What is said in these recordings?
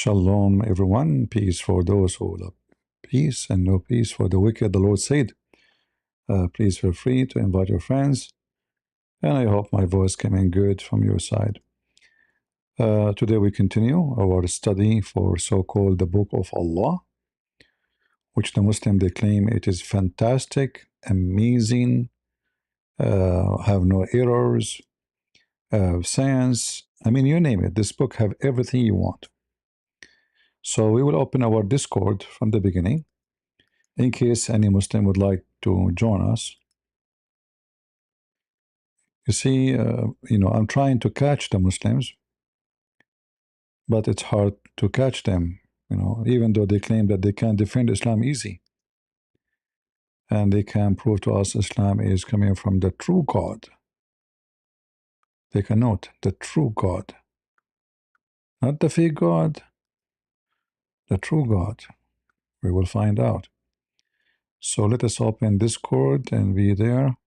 Shalom, everyone. Peace for those who love peace and no peace for the wicked, the Lord said. Please feel free to invite your friends, and I hope my voice came in good from your side. Today we continue our study for so-called the Book of Allah, which the Muslim they claim it is fantastic, amazing, have no errors, science. I mean, you name it. This book have everything you want. So we will open our Discord from the beginning, in case any Muslim would like to join us. You see, I'm trying to catch the Muslims, but it's hard to catch them, even though they claim that they can defend Islam easy. And they can prove to us Islam is coming from the true God. They can note the true God, not the fake God, the true God. We will find out. So let us open Discord and be there.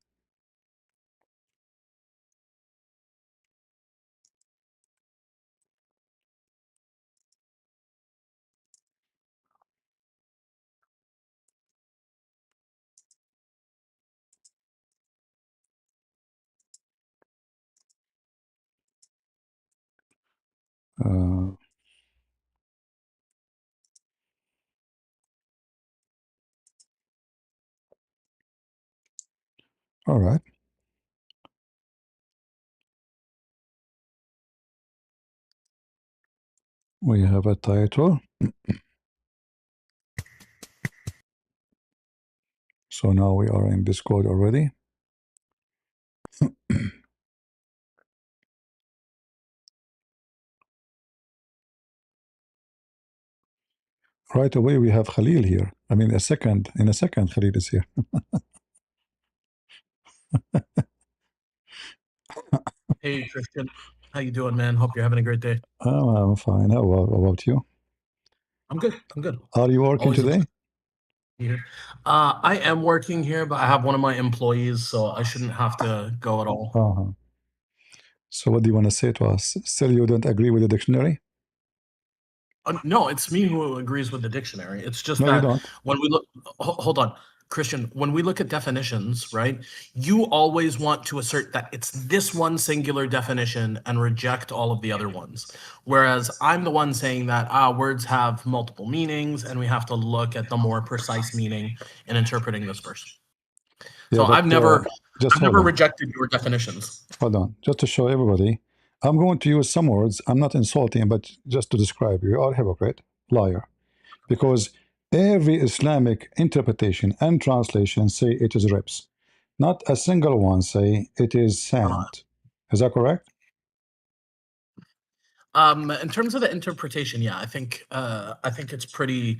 Uh, all right. We have a title. So now we are in Discord already. Right away we have Khalil here. I mean, in a second, Khalil is here. Hey, Christian. How you doing, man? Hope you're having a great day. I'm fine. How about you? I'm good. Are you working Always a today? here. I am working here, but I have one of my employees, so I shouldn't have to go at all. Uh-huh. So what do you want to say to us? Still you don't agree with the dictionary? No, it's me who agrees with the dictionary. It's just No, you that don't. when we look, hold on, Christian, when we look at definitions, right, you always want to assert that it's this one singular definition and reject all of the other ones. Whereas I'm the one saying that words have multiple meanings and we have to look at the more precise meaning in interpreting this verse. Yeah, So but I've never just hold on. rejected your definitions. Hold on. Just to show everybody, I'm going to use some words. I'm not insulting, but just to describe you. You are a hypocrite, liar. Because every Islamic interpretation and translation say it is ribs. Not a single one say it is sand. Is that correct? In terms of the interpretation, yeah, I think it's pretty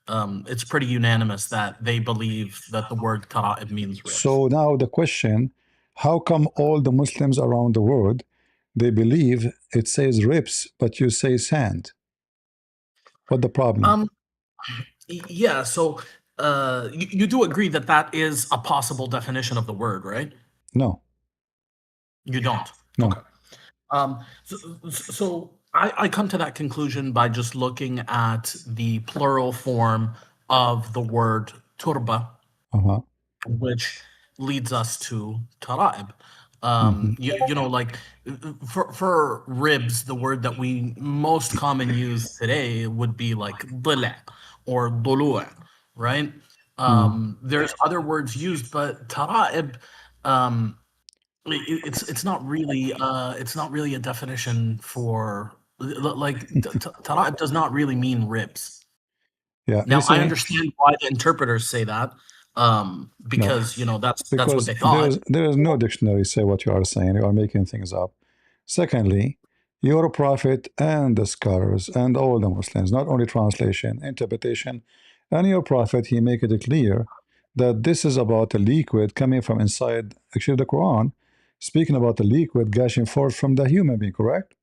unanimous that they believe that the word tara'ib means ribs. So now the question, how come all the Muslims around the world, they believe it says ribs, but you say sand? What the problem? Yeah, so you do agree that that is a possible definition of the word, right? No. You don't? No. Okay. So I come to that conclusion by just looking at the plural form of the word turba, Uh-huh. which leads us to tara'ib. Like for ribs, the word that we most common use today would be like dila or dulu', right? There's other words used, but tara'ib, it's not really a definition for tara'ib does not really mean ribs. Yeah. Now, You I see, understand why the interpreters say that, because that's what because they thought. there is no dictionary say what you are saying. You are making things up. Secondly, your prophet and the scholars and all the Muslims, not only translation, interpretation, and your prophet, he make it clear that this is about a liquid coming from inside. Actually, the Quran speaking about the liquid gushing forth from the human being. Correct?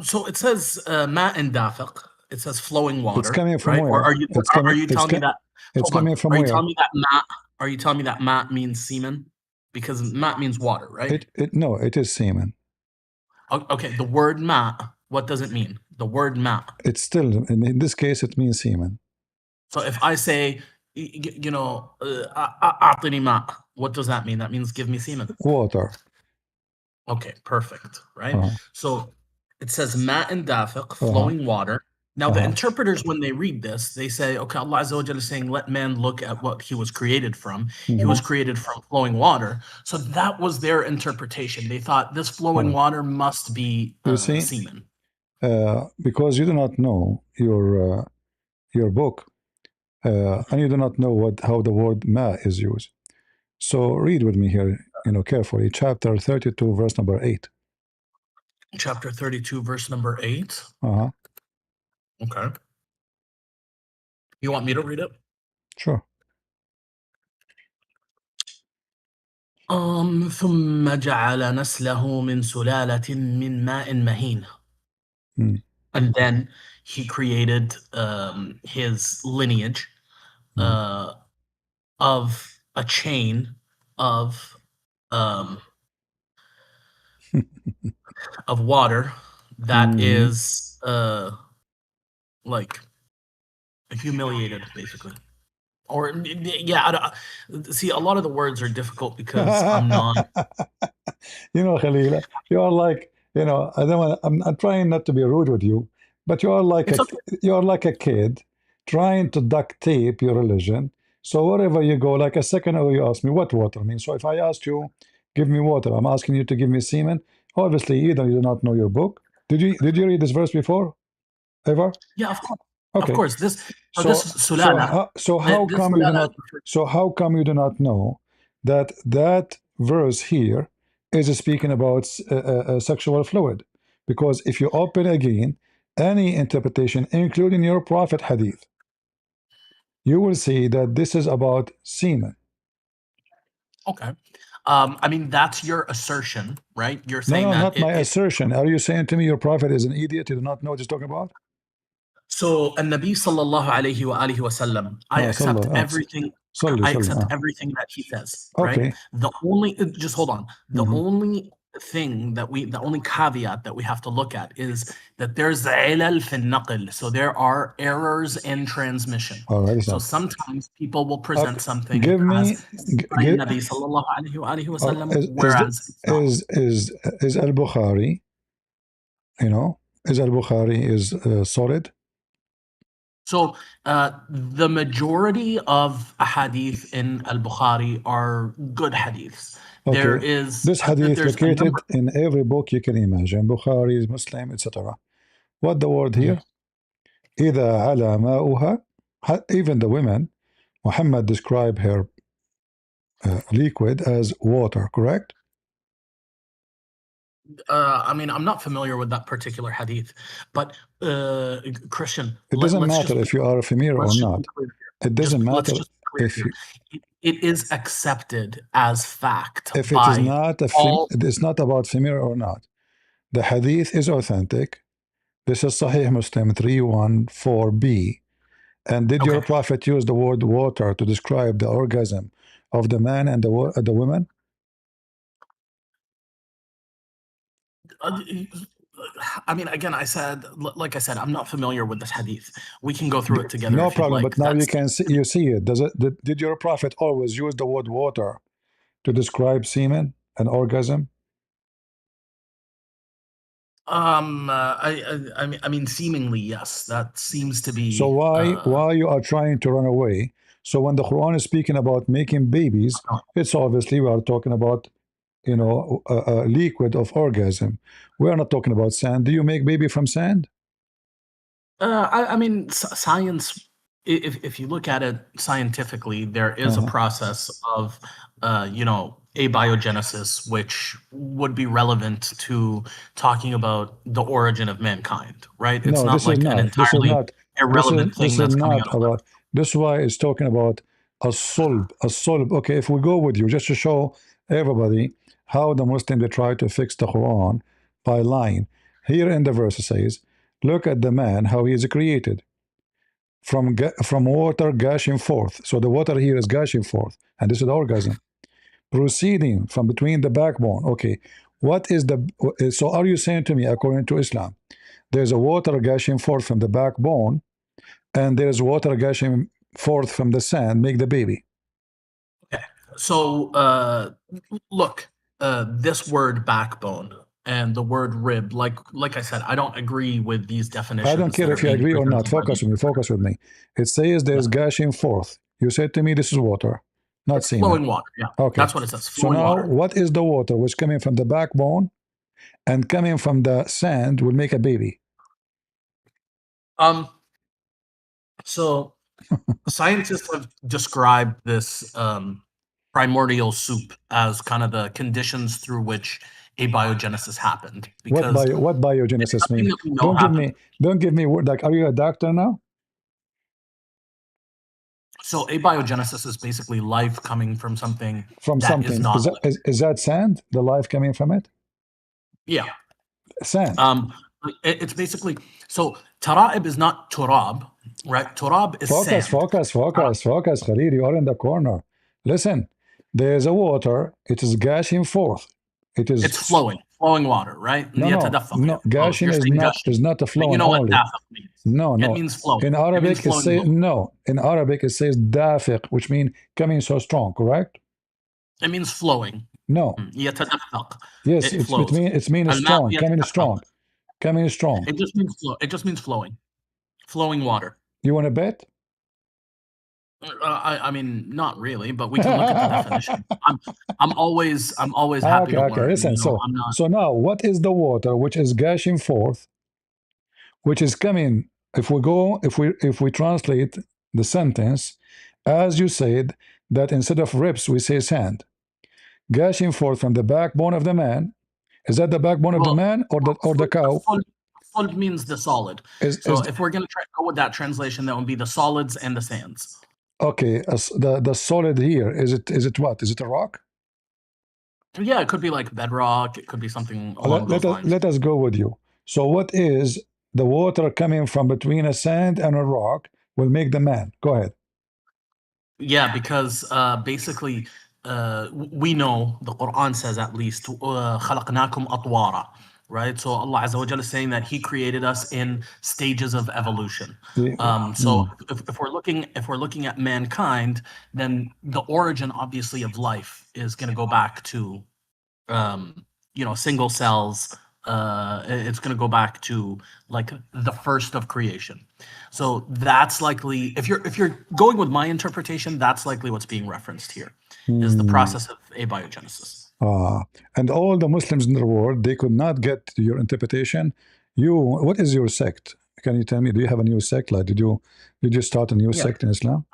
So it says ma'in dafiq. It says flowing water. It's coming from right? where? Or are you telling me that? It's Hold on. coming from Are you where? telling me that ma? Are you telling me that ma means semen? Because ma means water, right? No, it is semen. Okay. The word ma what does it mean? The word ma. It's still, in this case, it means semen. So if I say, أعطني ماء, what does that mean? That means give me semen. Water. Okay, perfect, right? Uh-huh. So it says ma'in dafiq, Uh-huh. flowing water. Now the Uh-huh. interpreters, when they read this, they say, okay, Allah Azza wa Jalla is saying, let man look at what he was created from. He was created from flowing water. So that was their interpretation. They thought this flowing water must be You see, semen. because you do not know your book, and you do not know how the word ma is used. So read with me here, carefully. Chapter 32, verse number 8. Chapter 32, verse number 8. Uh-huh. Okay. You want me to read it? Sure. ثم جعل نسله من سلالة من ماء مهين. And then he created his lineage of a chain of water that is like humiliated, basically. Or yeah, see, a lot of the words are difficult because I'm not. Khalila, you are like, I don't want. I'm trying not to be rude with you, but you are like a kid trying to duct tape your religion. So wherever you go, like a second ago, you asked me what water means. So if I asked you, give me water, I'm asking you to give me semen. Obviously, either you do not know your book. Did you read this verse before, ever? Yeah, of course. Okay. Of course. This how come you do not? So how come you do not know that verse here is speaking about sexual fluid? Because if you open again any interpretation, including your prophet hadith, you will see that this is about semen. Okay. I mean, that's your assertion, right? You're saying no, that not my assertion. Are you saying to me your prophet is an idiot? You do not know what he's talking about? So, Nabi sallallahu alayhi wa alihi wa sallam, I accept everything. I accept everything that he says. Right. Okay. The only just hold on. The only thing the only caveat that we have to look at is that there's ilal fi naql. So there are errors in transmission. All right. So sometimes people will present something Give me Nabi sallallahu alayhi wa alihi wa sallam, whereas is al-Bukhari, is al-Bukhari is solid? So the majority of hadith in al-Bukhari are good hadiths. Okay. There is this hadith located in every book you can imagine, Bukhari, Muslim, etc. What the word here? إذا على ماؤها, even the women, Muhammad described her liquid as water, correct? I mean, I'm not familiar with that particular hadith, but Christian, it doesn't matter if you are familiar or not. It doesn't matter if you. It is accepted as fact. If it is not it's not about familiar or not. The hadith is authentic. This is Sahih Muslim 314b. And did your prophet use the word water to describe the orgasm of the man and the woman? I mean, again, like I said, I'm not familiar with this hadith. We can go through it together. No problem. But now you can see it. Did your prophet always use the word water to describe semen and orgasm? I mean, seemingly yes. That seems to be. So why you are trying to run away? So when the Quran is speaking about making babies, it's obviously we are talking about a liquid of orgasm. We are not talking about sand. Do you make baby from sand? I mean, science. If you look at it scientifically, there is a process of abiogenesis, which would be relevant to talking about the origin of mankind, right? It's not like an entirely irrelevant thing that's coming out of it. This is why it's talking about a sulb. Okay, if we go with you, just to show everybody how the Muslim they try to fix the Quran by lying. Here in the verse it says, look at the man, how he is created. From water gushing forth. So the water here is gushing forth, and this is the orgasm. Proceeding from between the backbone. Okay, what is so are you saying to me, according to Islam, there's a water gushing forth from the backbone, and there's water gushing forth from the sand, make the baby. Okay. So look, this word backbone and the word rib, like I said, I don't agree with these definitions. I don't care if you agree or not. Focus with me. Focus with me. It says there's gushing forth. You said to me this is water, not It's semen. flowing water. Yeah. Okay. That's what it says. So Flowing now, water. what is the water which coming from the backbone and coming from the sand will make a baby? So scientists have described this primordial soup as kind of the conditions through which abiogenesis happened. What biogenesis mean? Don't give me word like, are you a doctor now? So abiogenesis is basically life coming from something Is not is that sand? The life coming from it? Yeah. Sand. It's basically, so tara'ib is not turab, right? Turab is sand. Focus, Khalid, you are in the corner. Listen, there's a water, it is gushing forth. It's flowing water, right? No, gushing is not a flowing. You know only. What dafiq means? No. It means flowing. In Arabic, it says no. In Arabic, it says dafiq, which means coming so strong. Correct? It means flowing. No. يتدفق. Yes, it means strong. Coming strong. Coming strong. It just means flow. It just means flowing. Flowing water. You want to bet? I mean, not really, but we can look at the definition. I'm always happy to learn. Okay, listen. So now, what is the water which is gushing forth, which is coming? If we translate the sentence, as you said, that instead of ribs we say sand, gushing forth from the backbone of the man. Is that the backbone of the man or the cow? Full means the solid. So if we're going to go with that translation, that would be the solids and the sands. Okay, the solid here, is it what? Is it a rock? Yeah, it could be like bedrock. It could be something along those lines. Let us go with you. So what is the water coming from between a sand and a rock will make the man? Go ahead. Yeah, because basically we know the Quran says at least خَلَقْنَاكُمْ أَطْوَارًا. Right, so Allah Azza wa Jalla is saying that He created us in stages of evolution. So if we're looking at mankind, then the origin, obviously, of life is going to go back to, single cells. It's going to go back to like the first of creation. So that's likely, if you're going with my interpretation, that's likely what's being referenced here, is the process of abiogenesis. And all the Muslims in the world, they could not get your interpretation. What is your sect? Can you tell me? Do you have a new sect? Like, did you start a new sect in Islam?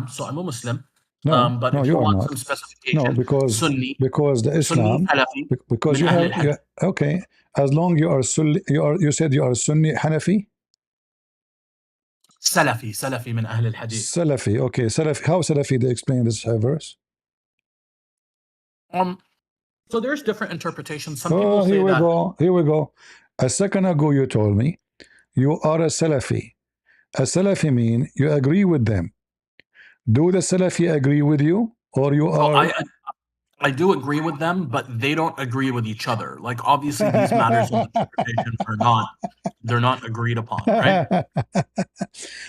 So I'm a Muslim. No, but no, if you are want not. Some specification, no, because the Islam, Sunni, because you have okay. As long you are Sunni, you said you are Sunni Hanafi. Salafi من أهل الحديث. Salafi, okay, Salafi. How Salafi they explain this verse? So there's different interpretations. Some people say here we go. A second ago you told me you are a Salafi. A Salafi mean you agree with them. Do the Salafi agree with you, or you are? I do agree with them, but they don't agree with each other. Like, obviously, these matters of interpretation they're not agreed upon, right?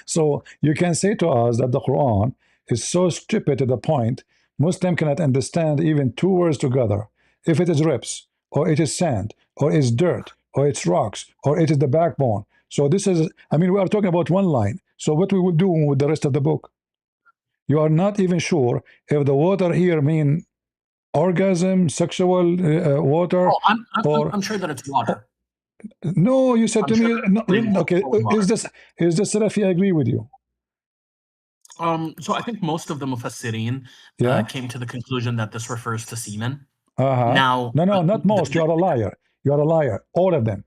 So you can say to us that the Quran is so stupid to the point Muslim cannot understand even two words together. If it is ribs, or it is sand, or it's dirt, or it's rocks, or it is the backbone. So this is, I mean, we are talking about one line. So what we will do with the rest of the book? You are not even sure if the water here mean orgasm, sexual water. Oh, I'm sure that it's water. No, you said to me. No, okay, is this Salafi? I agree with you. So I think most of the Mufassirin came to the conclusion that this refers to semen. Now, no, not most. You are a liar. You are a liar. All of them.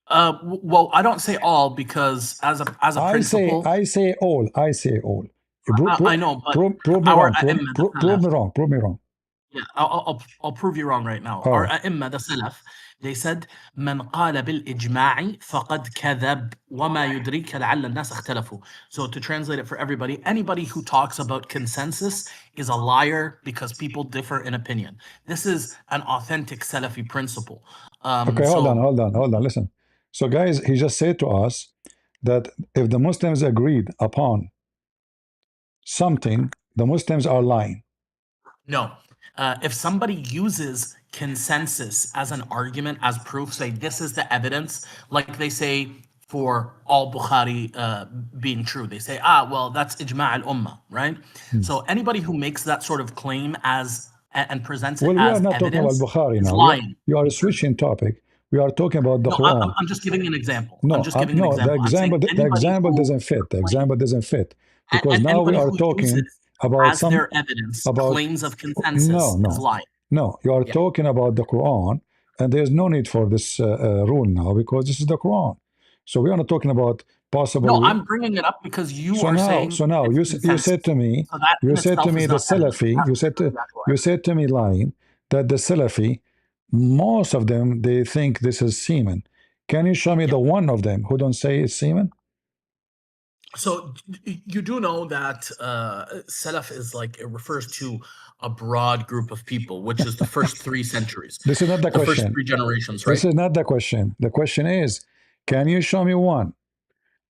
Well, I don't say all, because as a principle, I say all. I say all. I know, but prove me wrong. Prove me wrong. Yeah, I'll prove you wrong right now. All Our right. أئمة, the Salaf, they said من قال بالإجماع فقد كذب وما يدريك لعل الناس اختلفوا. So to translate it for everybody, anybody who talks about consensus is a liar because people differ in opinion. This is an authentic Salafi principle. Okay, hold on. Listen. So, guys, he just said to us that if the Muslims agreed upon something, the Muslims are lying. No. If somebody uses consensus as an argument, as proof, say this is the evidence, like they say for all Bukhari being true, they say, well, that's ijma' al-ummah, right? So anybody who makes that sort of claim as and presents it Well, we are as not talking about evidence Bukhari is now. lying. You are switching topic. We are talking about the No, Quran. I'm just giving an example. I'm No, just giving an no, example. I'm saying the anybody example who doesn't fit. The example doesn't fit because and now we anybody are who talking uses about as their evidence about claims of no, consensus is lying. no. You are Yeah. talking about the Quran, and there's no need for this rule now because this is the Quran. So we are not talking about possible. No, I'm bringing it up because you are saying So now it's you said consensus. to me, So that you in said to itself me is the not evidence. Salafi, you said to me lying that the Salafi, most of them they think this is semen. Can you show me Yeah. the one of them who don't say it's semen? So you do know that Salaf is like, it refers to a broad group of people, which is the first 3 centuries, This is not the the first question. 3 generations, This right? is not the question. The question is, can you show me one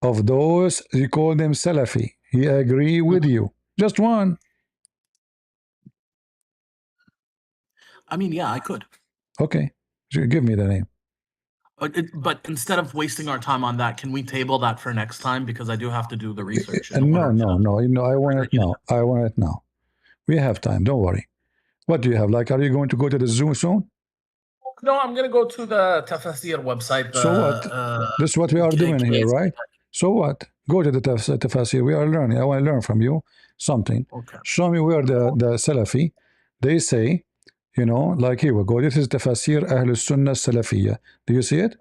of those you call them Salafi? He agree with Mhm. you. Just one. I mean, yeah, I could. Okay. Give me the name. But instead of wasting our time on that, can we table that for next time? Because I do have to do the research in No, order to I want it present you now. I want it now. We have time. Don't worry. What do you have? Like, are you going to go to the zoo soon? No, I'm gonna go to the Tafasir website. So what? This is what we are doing here, right? So what? Go to the Tafasir. We are learning. I want to learn from you something. Okay. Show me where the Salafi, they say, like here we go. This is Tafasir Ahl Sunnah Salafiyya. Do you see it?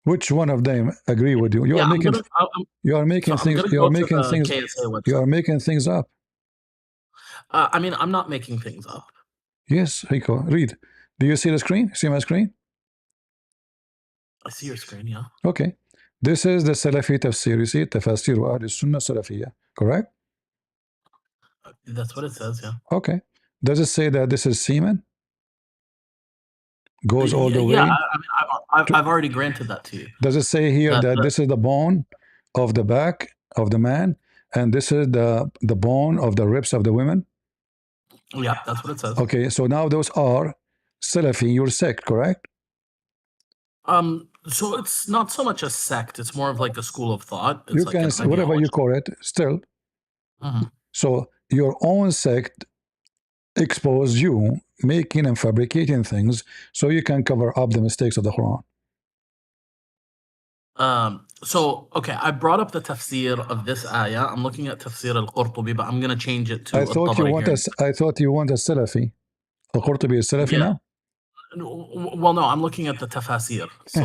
Which one of them agree with you? Yeah, You are making I'm things. gonna You go are to making the things. KSA website. You are making things up. I mean, I'm not making things up. Yes, Rico. Read. Do you see the screen? See my screen? I see your screen, yeah. Okay. This is the Salafi tafsir. You see it? Tafasir wa Ahl Sunnah Salafiyya. Correct? That's what it says, yeah. Okay. Does it say that this is semen? Goes all the way? Yeah, I mean, I've already granted that to you. Does it say here that this is the bone of the back of the man, and this is the bone of the ribs of the women? Yeah, that's what it says. Okay, so now those are Salafi, your sect, correct? So it's not so much a sect; it's more of like a school of thought. It's You like can an whatever you ideology. call it, still. Mhm. So your own sect exposed you making and fabricating things so you can cover up the mistakes of the Quran. So okay, I brought up the tafsir of this ayah. I'm looking at tafsir al-Qurtubi, but I'm gonna change it to I thought you want a Salafi. Al-Qurtubi is Salafi now? Well, no, I'm looking at the tafasir. So,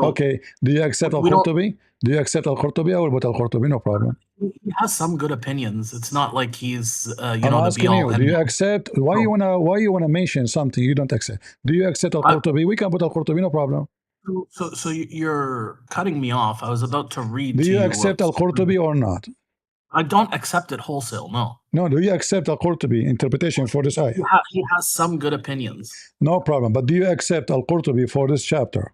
okay. Do you accept Al-Qurtubi? Do you accept Al-Qurtubi? I will put Al-Qurtubi, no problem. He has some good opinions. It's not like he's, I'm asking you, do you accept? Why you wanna mention something you don't accept? Do you accept Al-Qurtubi? We can put Al-Qurtubi, no problem. So you're cutting me off. I was about to read. Do you accept Al-Qurtubi or not? I don't accept it wholesale. No. No. Do you accept Al-Qurtubi interpretation for this ayah? He has some good opinions. No problem. But do you accept Al-Qurtubi for this chapter?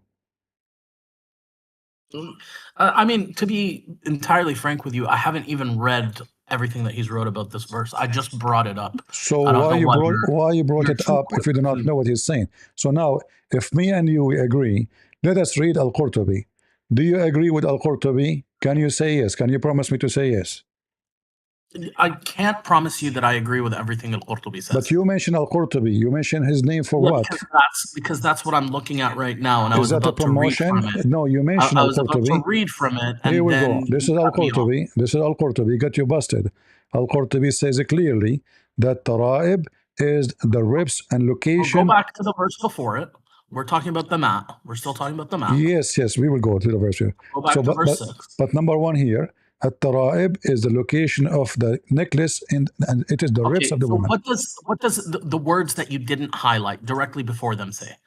I mean, to be entirely frank with you, I haven't even read everything that he's wrote about this verse. I just brought it up. So why you brought it up if you do not know what he's saying? So now, if me and you agree, let us read Al-Qurtubi. Do you agree with Al-Qurtubi? Can you say yes? Can you promise me to say yes? I can't promise you that I agree with everything Al-Qurtubi says. But you mentioned Al-Qurtubi. You mentioned his name for what? Because that's what I'm looking at right now, and I was about to read from it. No, you mentioned I was about Al-Qurtubi. to read from it, and Here we then go. This is Al-Qurtubi. This is Al-Qurtubi. Got you busted. Al-Qurtubi says clearly that Tara'ib is the ribs and location. Go back to the verse before it. We're talking about the map. We're still talking about the map. Yes, we will go to the verse here. Go back to verse 6. But number one here, الترائب is the location of the necklace and it is the ribs of the woman. What does the words that you didn't highlight directly before them say?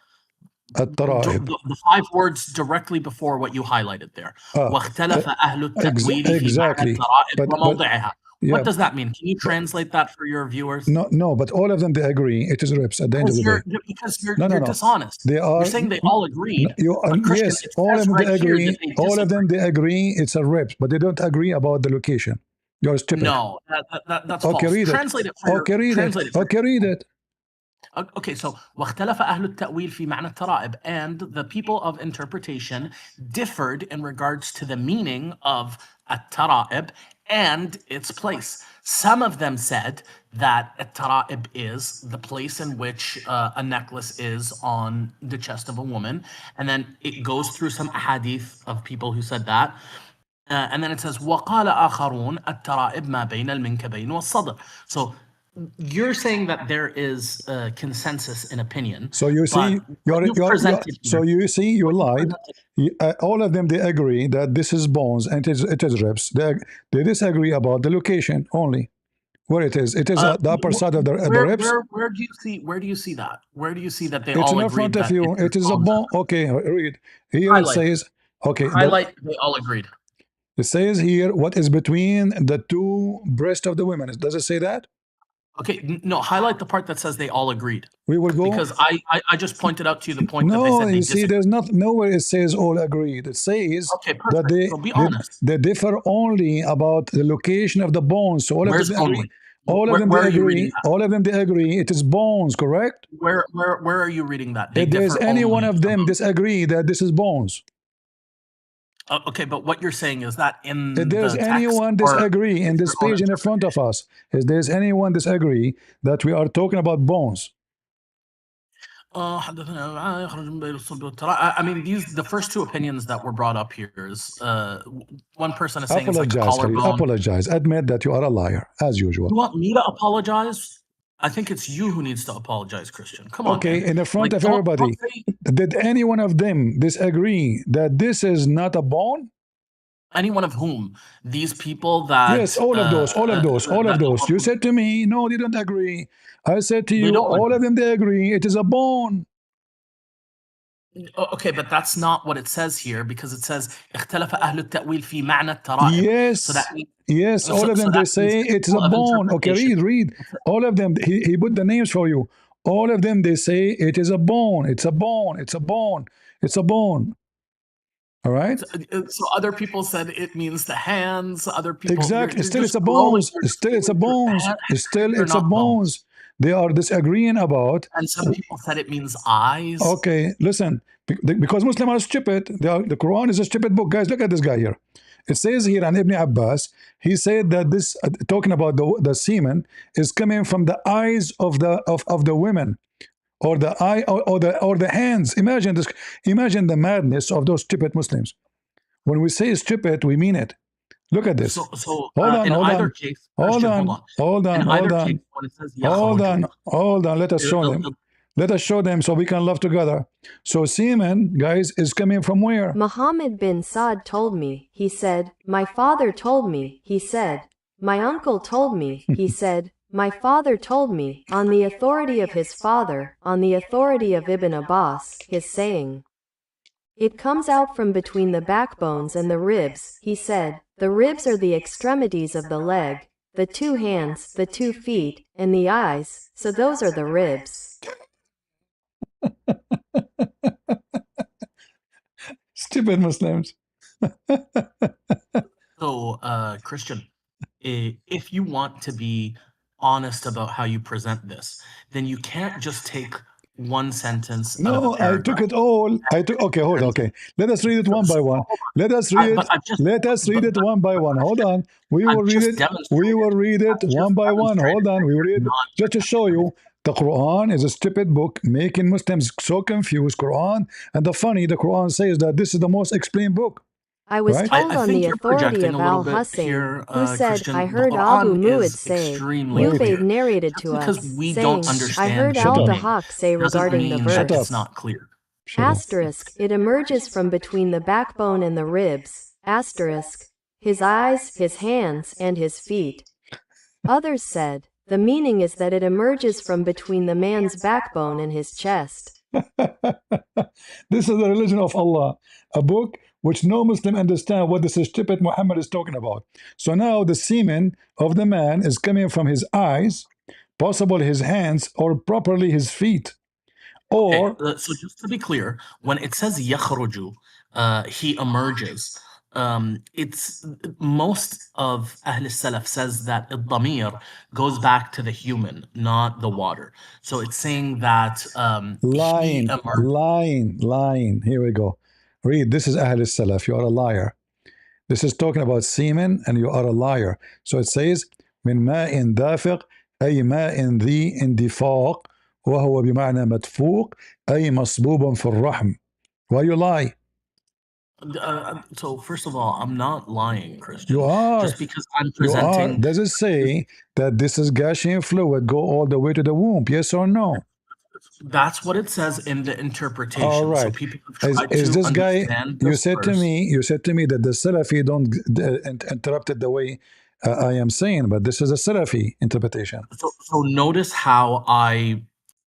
الترائب. The 5 words directly before what you highlighted there. واختلف أهل التأويل في معنى الترائب وموضعها. What does that mean? Can you translate that for your viewers? No, but all of them, they agree it is ribs at the end of the day. Because you're dishonest. You're saying they all agreed. Yes, all of them they agree. All of them they agree it's a ribs, but they don't agree about the location. You're stupid. No, that's okay, false. Read translate it. it. Okay, read it. Okay, read it. Okay, so واختلف أهل التأويل في معنى الترائب, and the people of interpretation differed in regards to the meaning of الترائب and its place. Some of them said that الترائب is the place in which a necklace is on the chest of a woman, and then it goes through some hadith of people who said that. And then it says وقال آخرون الترائب ما بين المنكبين والصدر. So you're saying that there is a consensus in opinion. So you see, you lied. All of them, they agree that this is bones and it is ribs. They disagree about the location only. Where it is. It is the upper side of the ribs. Where do you see that? Where do you see that they it's all in front of you. It is a bone. Okay, read. Here it says, okay. Highlight, they all agreed. It says here, what is between the 2 breasts of the women. Does it say that? Okay, no, highlight the part that says they all agreed. We will go. Because I just pointed out to you the point that they said they see, there's nowhere it says all agreed. It says that they differ only about the location of the bones. So all of them agree. All of them they agree. It is bones, correct? Where are you reading that? If there's any one of them disagree that this is bones. Okay, but what you're saying is that in if there's anyone disagree in this page in front of us, if there's anyone disagree that we are talking about bones. I mean, the first 2 opinions that were brought up here is one person is saying it's like a collarbone. Apologize. Admit that you are a liar, as usual. You want me to apologize? I think it's you who needs to apologize, Christian. Come on. Okay, in the front of everybody. Did any one of them disagree that this is not a bone? Any one of whom? These people that... Yes, all of those. You said to me, no, they don't agree. I said to you, all of them, they agree. It is a bone. Okay, but that's not what it says here, because it says اختلف أهل التأويل في معنى الترائب. Yes, so that means, yes, all of them, they say it's a bone. Okay, read. All of them, he put the names for you. All of them, they say it is a bone. It's a bone. It's a bone. It's a bone. All right. So other people said it means the hands. Other people exactly. Still, it's a bones. Still, it's a bones. Still, it's a bones. They are disagreeing about. And some people said it means eyes. Okay, listen. Because Muslims are stupid. The Quran is a stupid book, guys. Look at this guy here. It says here on Ibn Abbas, he said that this talking about the semen is coming from the eyes of the women. Or the eye, or the hands. Imagine this. Imagine the madness of those stupid Muslims. When we say stupid, we mean it. Look at this. Hold on. Let us show them. Let us show them so we can love together. So semen, guys, is coming from where? Muhammad bin Saad told me. He said, my father told me. He said, my uncle told me. He said, my father told me, on the authority of his father, on the authority of Ibn Abbas, his saying. It comes out from between the backbones and the ribs, he said. The ribs are the extremities of the leg, the 2 hands, the 2 feet, and the eyes, so those are the ribs. Stupid Muslims. So, Christian, if you want to be honest about how you present this, then you can't just take one sentence. No, I took it all. Okay, hold on. Okay, let us read it one by one. Let us read it one by one. Hold on. We will read it one by one. Hold on. We will read it just to show you. The Quran is a stupid book, making Muslims so confused. Quran, and the Quran says that this is the most explained book. I was told on the authority of Al-Hussein, who said, Christian, I heard Abu Mu'ad say, Ubayd narrated to us, saying, I heard Al-Dahaq say regarding the verse, it's not clear. Asterisk, it emerges from between the backbone and the ribs, asterisk, his eyes, his hands, and his feet. Others said, the meaning is that it emerges from between the man's backbone and his chest. This is the religion of Allah, a book which no Muslim understand what this stupid Muhammad is talking about. So now the semen of the man is coming from his eyes, possible his hands, or properly his feet. Or so just to be clear, when it says yakhruju, he emerges. It's most of Ahl Salaf says that damir goes back to the human, not the water. So it's saying that lying, he emerged. lying. Here we go. Read. This is Ahl Salaf. You are a liar. This is talking about semen, and you are a liar. So it says من ماء دافق أي ماء ذي اندفاق وهو بمعنى مدفوق أي مصبوب في الرحم. Why you lie? So first of all, I'm not lying, Christian. You are. Just because I'm You are. presenting. Does it say that this is gushing fluid go all the way to the womb? Yes or no? That's what it says in the interpretation. All right. So people have tried is to this guy? understand You this said to verse. me. You said to me that the Salafi don't interrupt it the way I am saying, but this is a Salafi interpretation. So notice how I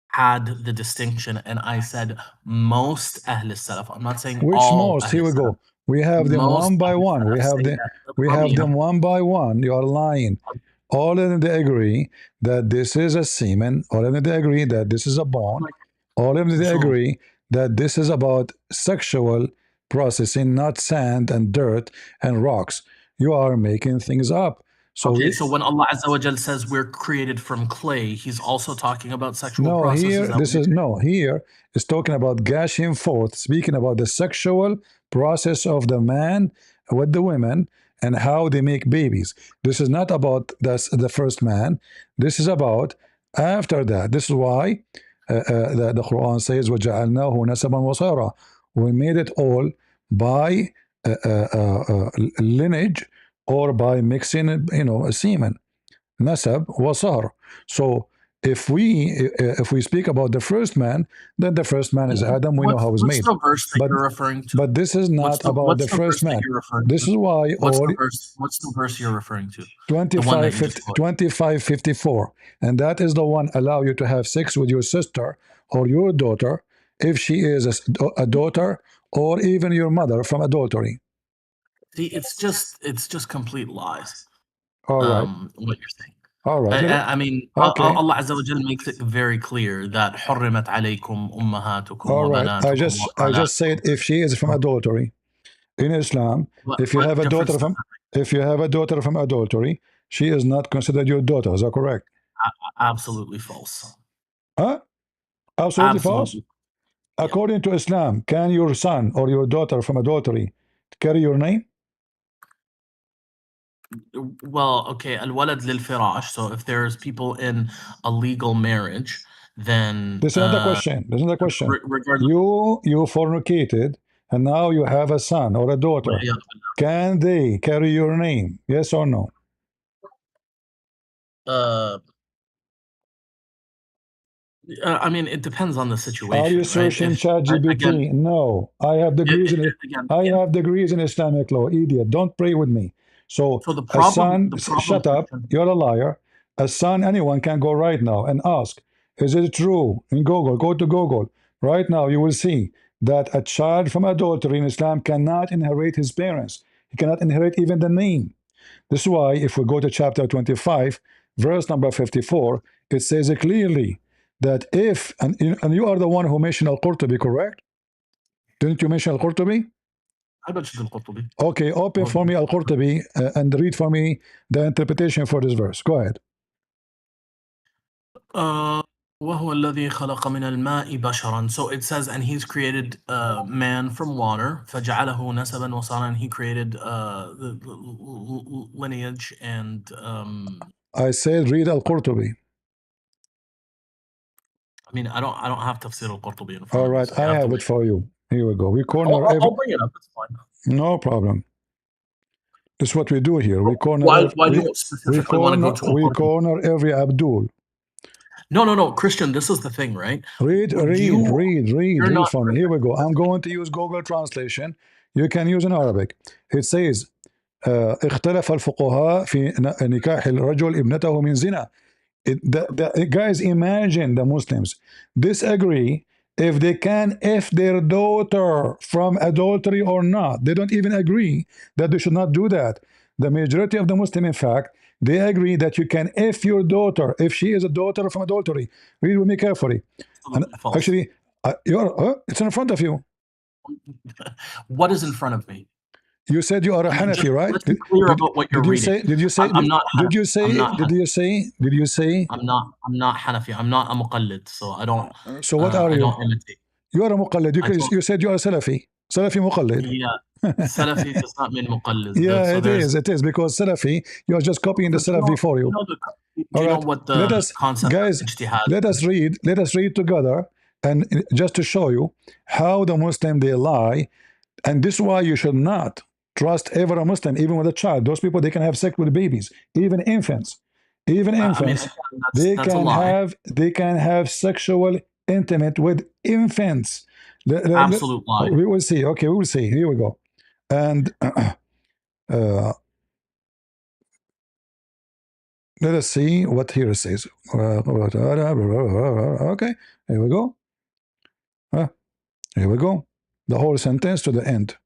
had the distinction, and I said most Ahl Salaf. I'm not saying Which all. most? Here we go. We have them Most one by Ahl one. We Salaf have say them. that We have damir- them one by one. You are lying. All of them they agree that this is a semen. All of them they agree that this is a bone. All of them they So- agree that this is about sexual processing, not sand and dirt and rocks. You are making things up. So Okay, so when Allah Azza wa Jal says we're created from clay, He's also talking about sexual no, processes. here that this we- is no. Here is talking about gushing forth, speaking about the sexual process of the man with the women and how they make babies. This is not about the first man. This is about after that. This is why the Quran says, وَجَعَلْنَاهُ نَسَبًا وَصَيْرًا. We made it all by lineage or by mixing, semen. Nasab wasar. So if we speak about the first man, then the first man is Adam. We know how it's made. What's the verse that But- you're referring to? But this is not about what's the first verse that man. you're referring This to? is why What's all the verse you're referring to? The one that you just quoted. 25:54, and that is the one allow you to have sex with your sister or your daughter if she is a daughter or even your mother from adultery. See, it's just complete lies. All right, What you're saying. all right. I mean, Okay. Allah Azza wa Jal makes it very clear that حرمت عليكم أمهاتكم All right. وبناتكم I just said if she is from adultery in Islam, if you have a daughter from adultery, she is not considered your daughter. Is that correct? Absolutely false. Huh? Absolutely false. According to Islam, can your son or your daughter from adultery carry your name? Well, okay, الولد للفراش. So if there's people in a legal marriage, then This is another question. This is another question. regardless, You fornicated, and now you have a son or a daughter. Can they carry your name? Yes or no? I mean, it depends on the situation. Are you right? searching If- ChatGPT? again, No. I have degrees in it. again, I have degrees in Islamic law. Idiot. Don't pray with me. So So the a problem- son, shut up. You're a liar. A son, anyone can go right now and ask, is it true? In Google, go to Google. Right now, you will see that a child from adultery in Islam cannot inherit his parents. He cannot inherit even the name. This is why if we go to chapter 25, verse number 54, it says it clearly that if, and you are the one who mentioned Al-Qurtubi, correct? Didn't you mention Al-Qurtubi? I bet you القرطبي. Okay, open for me Al-Qurtubi and read for me the interpretation for this verse. Go ahead. وهو الذي خلق من الماء بشرا. So it says, and He's created man from water. فجعله نسبا وصارا. And He created the lineage and. I said read Al-Qurtubi. I mean, I don't have tafsir al-Qurtubi in front All of me, right, so you I have to it for you. Here we go. We wait. corner I'll bring it up. It's fine. No problem. This is what we do here. We corner. Why do we, you specifically want to go to we al-Qurtubi? corner every Abdul. No, Christian, this is the thing, right? Read not for me. Here we go. I'm going to use Google Translation. You can use in Arabic. It says, اختلف الفقهاء في نكاح الرجل ابنته من زنا. Guys, imagine the Muslims disagree if they can F their daughter from adultery or not. They don't even agree that they should not do that. The majority of the Muslim, in fact, they agree that you can F your daughter if she is a daughter from adultery. Read with me carefully. And False. actually, it's in front of you. What is in front of me? You said you are a Hanafi, right? Let's be clear about what you're reading. Did you say? I'm not. Did you say? I'm not. Did you say? Did you say? I'm not Hanafi. I'm not a muqallid, so I don't. So what are I you? don't imitate. You are a muqallid. You said you are Salafi. Salafi muqallid. Yeah, Salafi does not mean muqallid. Yeah, So it is because Salafi, you are just copying the Salaf before you. Do you know what the concept guys, of ijtihad? Let us read together, and just to show you how the Muslim they lie, and this is why you should not trust ever a Muslim, even with a child. Those people, they can have sex with babies, even infants. Even infants, they can have sexual intimate with infants. Absolute lie. We will see. Okay, we will see. Here we go. And let us see what here it says. Okay, here we go. Here we go. The whole sentence to the end.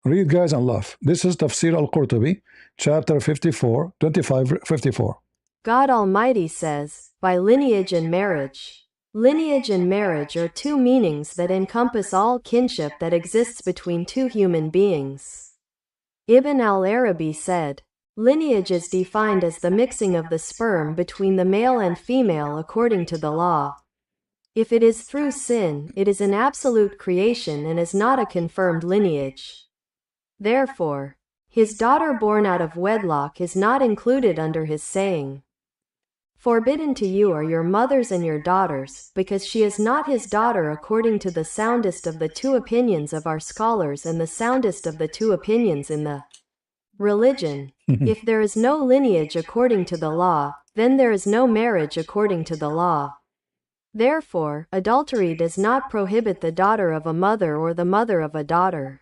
Read, guys, and laugh. This is Tafsir al-Qurtubi, chapter 54, 25, 54. God Almighty says, by lineage and marriage. Lineage and marriage are two meanings that encompass all kinship that exists between two human beings. Ibn al-Arabi said, lineage is defined as the mixing of the sperm between the male and female according to the law. If it is through sin, it is an absolute creation and is not a confirmed lineage. Therefore, his daughter born out of wedlock is not included under his saying, forbidden to you are your mothers and your daughters, because she is not his daughter according to the soundest of the two opinions of our scholars and the soundest of the two opinions in the religion. If there is no lineage according to the law, then there is no marriage according to the law. Therefore, adultery does not prohibit the daughter of a mother or the mother of a daughter.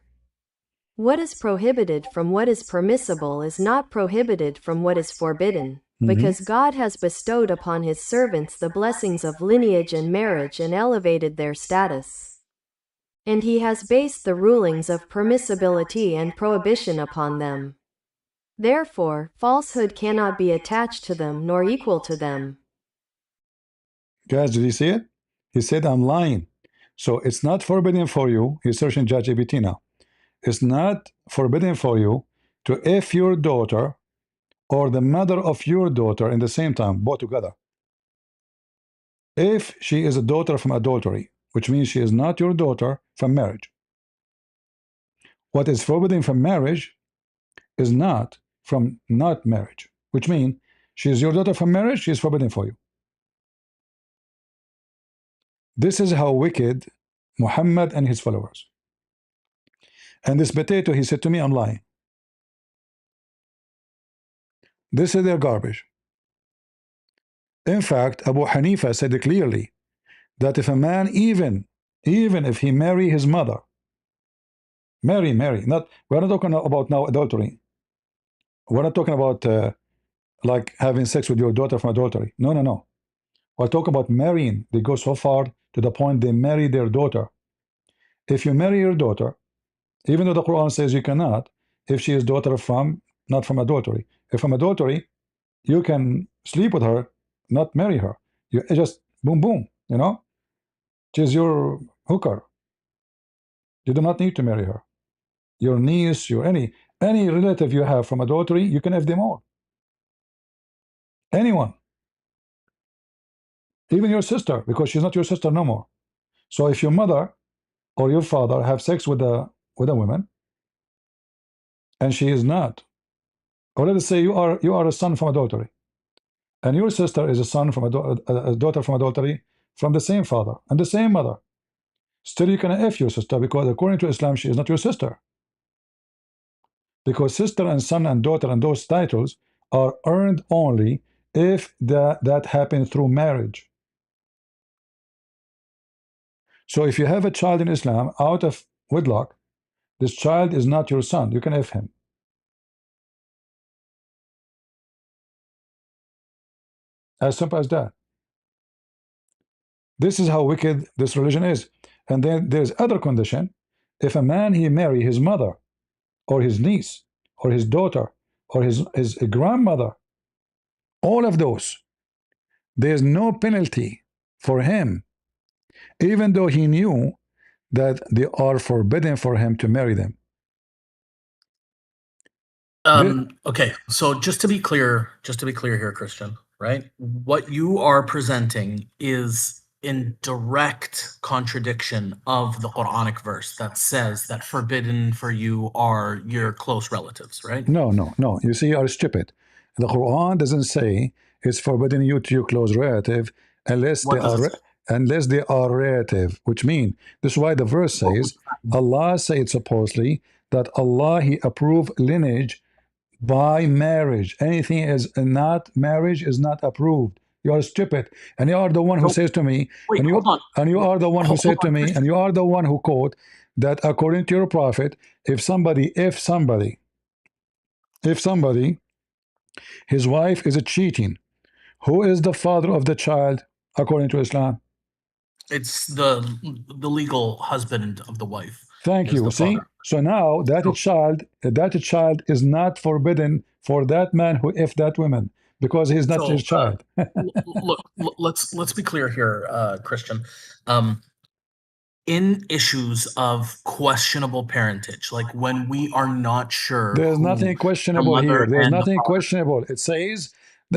What is prohibited from what is permissible is not prohibited from what is forbidden, because God has bestowed upon his servants the blessings of lineage and marriage and elevated their status. And he has based the rulings of permissibility and prohibition upon them. Therefore, falsehood cannot be attached to them nor equal to them. Guys, did you see it? He said, I'm lying. So it's not forbidden for you. He's searching ChatGPT now. It's not forbidden for you to F your daughter or the mother of your daughter in the same time, both together. If she is a daughter from adultery, which means she is not your daughter from marriage. What is forbidden from marriage is not from not marriage, which means she is your daughter from marriage, she is forbidden for you. This is how wicked Muhammad and his followers. And this potato, he said to me, I'm lying. This is their garbage. In fact, Abu Hanifa said clearly that if a man, even if he marry his mother, marry, not, we're not talking about now adultery. We're not talking about like having sex with your daughter from adultery. No. We're talking about marrying. They go so far to the point they marry their daughter. If you marry your daughter, even though the Quran says you cannot, if she is daughter from, not from adultery. If from adultery, you can sleep with her, not marry her. You just boom, boom, you know? She's your hooker. You do not need to marry her. Your niece, your any relative you have from adultery, you can have them all. Anyone. Even your sister, because she's not your sister no more. So if your mother or your father have sex with a woman, and she is not, or let us say you are a son from adultery, and your sister is a son from a daughter from adultery from the same father and the same mother, still you can F your sister, because according to Islam she is not your sister, because sister and son and daughter and those titles are earned only if that happens through marriage. So if you have a child in Islam out of wedlock, this child is not your son, you can F him. As simple as that. This is how wicked this religion is. And then there's other condition. If a man he marry his mother or his niece or his daughter or his grandmother, all of those, there's no penalty for him, even though he knew that they are forbidden for him to marry them. Okay, so just to be clear here, Christian, right? What you are presenting is in direct contradiction of the Quranic verse that says that forbidden for you are your close relatives, right? No. You see, you are stupid. The Quran doesn't say it's forbidden you to your close relative unless What does it say? unless they are relative, which means this is why the verse says Allah said supposedly that Allah he approved lineage by marriage. Anything is not marriage is not approved. You are stupid, and you are the one who says to me, Wait, and hold on. you are the one who Hold said to on, me, Christian. and you are the one who quote that according to your prophet, if somebody, his wife is cheating, who is the father of the child according to Islam? It's the legal husband of the wife. Thank is you. the See, father. so now that child is not forbidden for that man who if that woman because he's not his child. Look, let's be clear here, Christian. In issues of questionable parentage, like when we are not sure There's who nothing the questionable mother here. There's and the nothing father. questionable. It says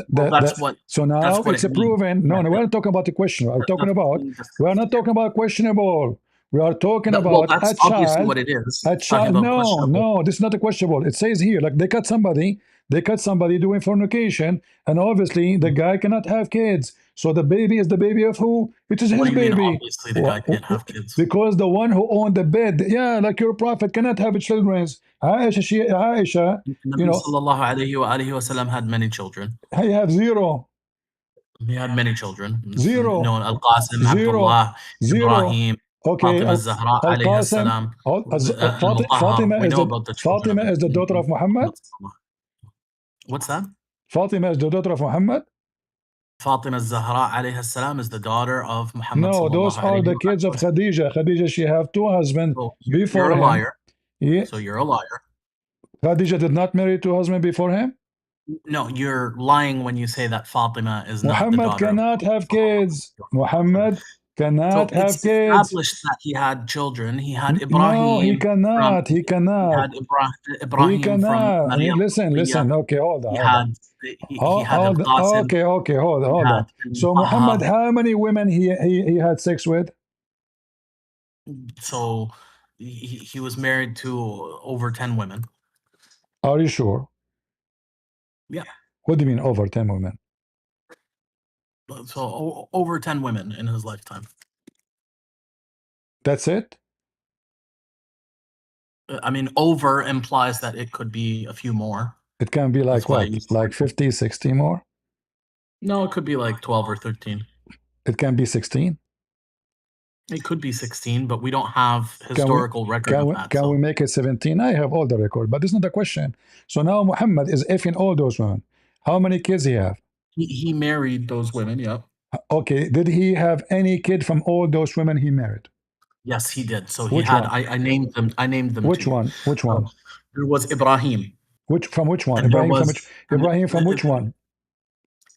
Well, that's what so now what it's it means. proven. No, we're not talking about the questionable. I'm talking That's about being discussed we're not here. talking about questionable. We are talking Well, about that's a obviously child. what it is. A It's talking child. about questionable. No, this is not a questionable. It says here, like they cut somebody doing fornication, and obviously the guy cannot have kids. So the baby is the baby of who? It is What his do you mean? baby. Obviously, the guy can't have kids. Because the one who owned the bed, yeah, like your prophet cannot have children. Aisha, Nabi sallallahu alayhi wa alihi wasallam had many children. I have zero. He had many children. Zero. No, Al-Qasim, Zero. Abdullah, Zero. Ibrahim, Okay, Fatima Zahra alayhi Al-Qasim, salam, Al-Mutahhar. Fatima We is know about the children Fatima of is the daughter of Muhammad. What's that? Fatima is the daughter of Muhammad. Fatima Zahra alayhi salam is the daughter of Muhammad No, those sallallahu are the alayhi kids of wa sallam. Khadija. Khadija, she have two husbands So before you're a him. liar. Yeah. So you're a liar. Khadija did not marry two husbands before him. No, you're lying when you say that Fatima is not the Muhammad daughter cannot have kids. Muhammad cannot So have it's kids. established that he had children. He had No, he Ibrahim cannot. He he cannot. had He Ibrahim from cannot. Maryam. Listen. Okay, hold on. He had Al-Qasim. Okay, hold He on. had So Muhammad, Al-Mutahhar. how many women he had sex with? So he was married to over 10 women. Are you sure? Yeah. What do you mean over 10 women? So over 10 women in his lifetime. That's it? I mean, over implies that it could be a few more. It can be like That's why I what? used Like 50, 60 more? No, it could be like 12 or 13. It can be 16? It could be 16, but we don't have historical record of that. Can we make it 17? I have all the record, but this is not the question. So now Muhammad is effing all those women. How many kids he have? He married those women, yeah. Okay, did he have any kid from all those women he married? Yes, he did. So Which he had one? I named them. Which to you. one? Which one? There was Ibrahim. From which one? And Ibrahim from which one?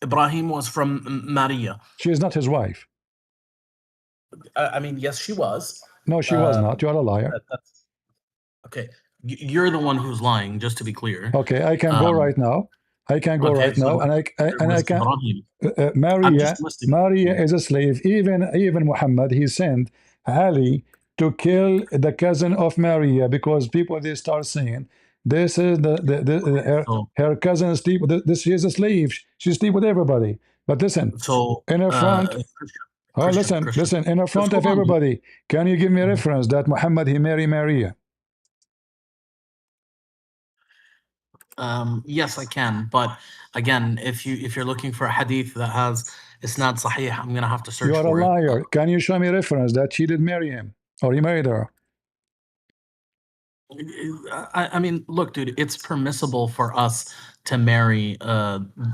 Ibrahim was from Maria. She is not his wife. I mean, yes, she was. No, she was not. You are a liar. Okay, you're the one who's lying. Just to be clear. Okay, I can go right now. And I can. Maria is a slave. Even Muhammad, he sent Ali to kill the cousin of Maria because people they start saying this is her cousin sleep. This she is a slave. She sleep with everybody. But listen, in her front. Listen, in the front of everybody, can you give me a reference that Muhammad he married Maria? Yes, I can. But again, if you're looking for a hadith that has isnad sahih, I'm gonna have to search for it. You are a liar. Can you show me a reference that she did marry him or he married her? I mean, look, dude, it's permissible for us to marry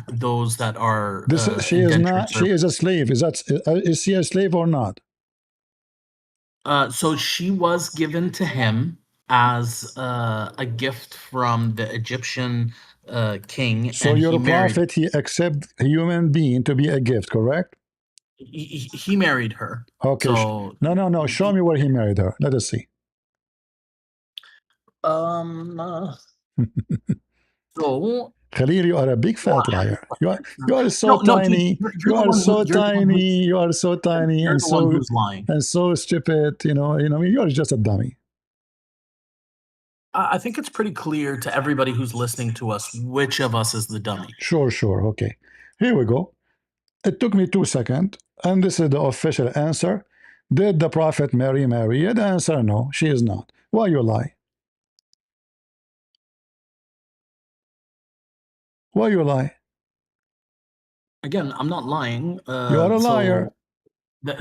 those that are she is indentured not. She is a slave. Is she a slave or not? So she was given to him as a gift from the Egyptian king, So and your he married. prophet, he accept a human being to be a gift, correct? He married her. Okay. So No. Show me where he married her. Let us see. So Khalil, you are a big well, fat liar. You are so no, dude, tiny. you're You the are one so you're the one who, tiny. You are so tiny you're and the one so who's lying. stupid. You know. You are just a dummy. I think it's pretty clear to everybody who's listening to us which of us is the dummy. Sure. Okay. Here we go. It took me 2 seconds, and this is the official answer. Did the prophet marry Mary? The answer no, she is not. Why you lie? Why you lie? Again, I'm not lying. You are a liar. The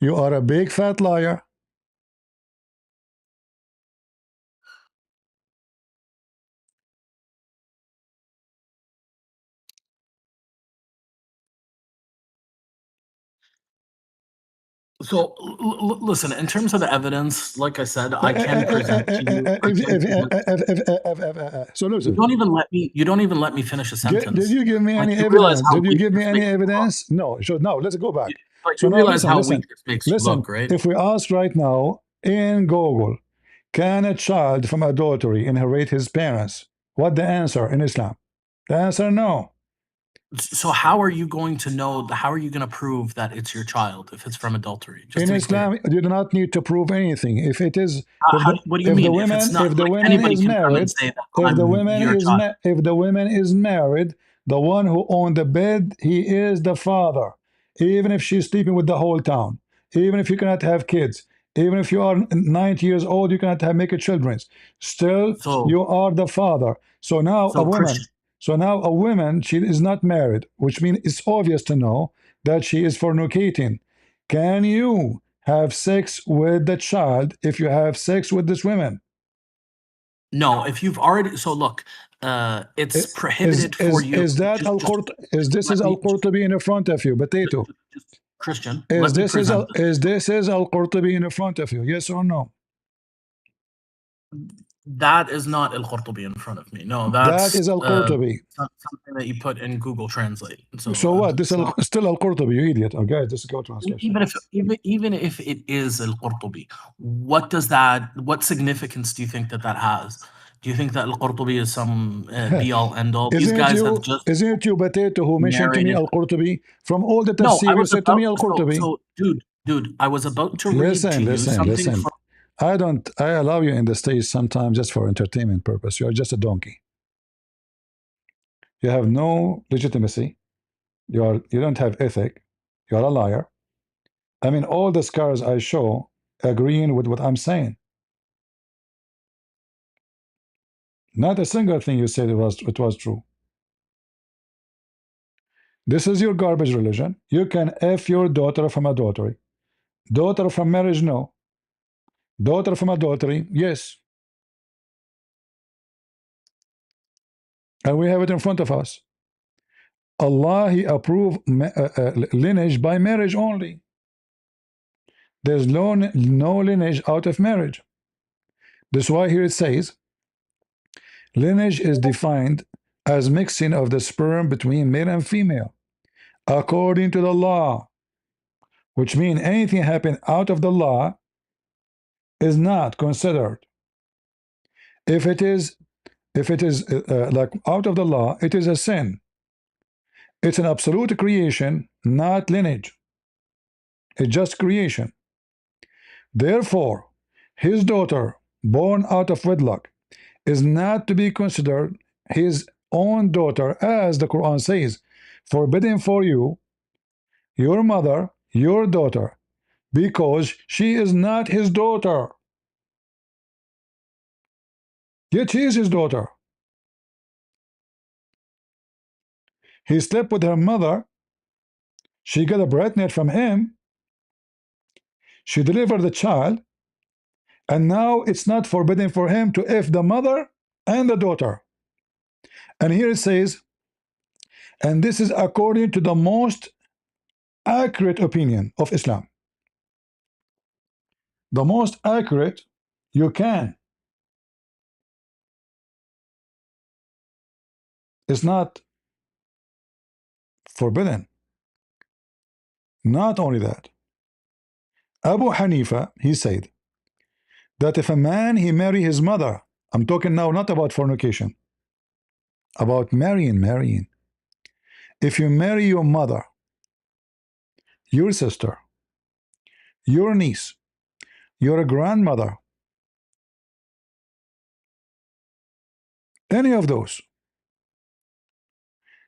You are a big fat liar. So listen, in terms of the evidence, like I said, I can present to you. So listen. You don't even let me finish a sentence. Did you give me any evidence? Did you give me any evidence? No. No. Let's go back. But So you now realize how listen. weak this makes you look, right? If we ask right now in Google, can a child from adultery inherit his parents? What the answer in Islam? The answer no. So how are you going to know? How are you going to prove that it's your child if it's from adultery? Just in to be Islam, clear. you do not need to prove anything. If it is, What do you mean? If the woman is married, if the woman is married, the one who owned the bed, he is the father. Even if she's sleeping with the whole town, even if you cannot have kids, even if you are 90 years old, you cannot make a children. Still, you are the father. So now a woman. So now a woman, she is not married, which means it's obvious to know that she is fornicating. Can you have sex with the child if you have sex with this woman? No, if you've already. So look, it's prohibited for you. Is this Al-Qurtubi in front of you, potato? Christian, Is this Al-Qurtubi in front of you? Yes or no? That is not Al-Qurtubi in front of me. No, that is Al-Qurtubi. Something that you put in Google Translate. So what? This is still Al-Qurtubi, you idiot. Okay, this is Go translation. Even if it is Al-Qurtubi, what significance do you think that has? Do you think that Al-Qurtubi is some be-all, end-all? These guys have just... Isn't it you, potato, who mentioned to me Al-Qurtubi? From all the tafsir, you said to me Al-Qurtubi. So, dude, I was about to read to you something from... I allow you in the stage sometimes just for entertainment purpose. You are just a donkey. You have no legitimacy. You don't have ethic. You are a liar. I mean, all the scars I show agreeing with what I'm saying. Not a single thing you said it was true. This is your garbage religion. You can F your daughter from adultery. Daughter from marriage, no. Daughter from adultery, yes. And we have it in front of us. Allah, He approved lineage by marriage only. There's no lineage out of marriage. That's why here it says, lineage is defined as mixing of the sperm between male and female, according to the law, which means anything happen out of the law is not considered. If it is like out of the law, it is a sin. It's an absolute creation, not lineage. It's just creation. Therefore, his daughter, born out of wedlock, is not to be considered his own daughter, as the Quran says, forbidden for you, your mother, your daughter, because she is not his daughter. Yet she is his daughter. He slept with her mother. She got a breastnut from him. She delivered the child. And now it's not forbidden for him to F the mother and the daughter. And here it says, and this is according to the most accurate opinion of Islam. The most accurate you can. It's not forbidden. Not only that, Abu Hanifa, he said that if a man he marry his mother, I'm talking now not about fornication, about marrying. If you marry your mother, your sister, your niece, your grandmother, any of those,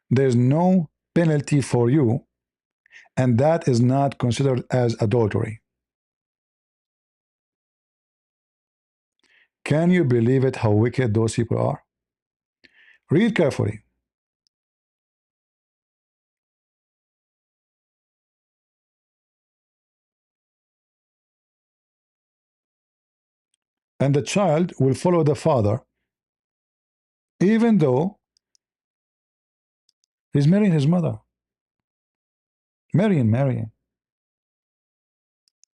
there's no penalty for you, and that is not considered as adultery. Can you believe it how wicked those people are? Read carefully. And the child will follow the father even though he's marrying his mother. Marrying.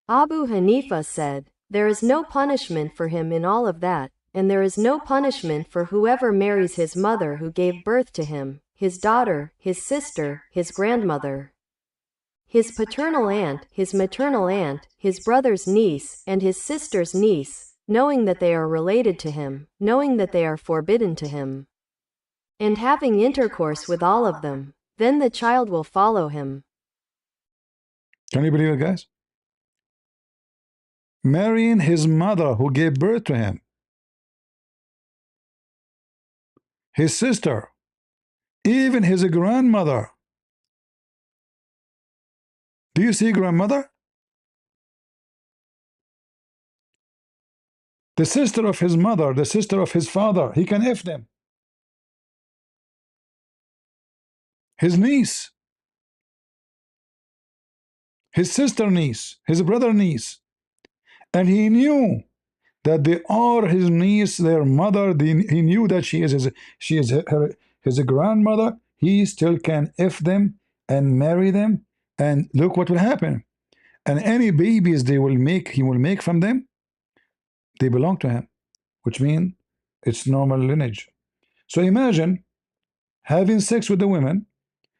Abu Hanifa said, there is no punishment for him in all of that, and there is no punishment for whoever marries his mother who gave birth to him, his daughter, his sister, his grandmother, his paternal aunt, his maternal aunt, his brother's niece, and his sister's niece, knowing that they are related to him, knowing that they are forbidden to him, and having intercourse with all of them. Then the child will follow him. Can you believe it, guys? Marrying his mother who gave birth to him, his sister, even his grandmother. Do you see grandmother? The sister of his mother, the sister of his father, he can F them. His niece, his sister niece, his brother niece. And he knew that they are his niece, their mother. He knew that she is his grandmother. He still can F them and marry them. And look what will happen. And any babies he will make from them, they belong to him, which means it's normal lineage. So imagine having sex with the woman,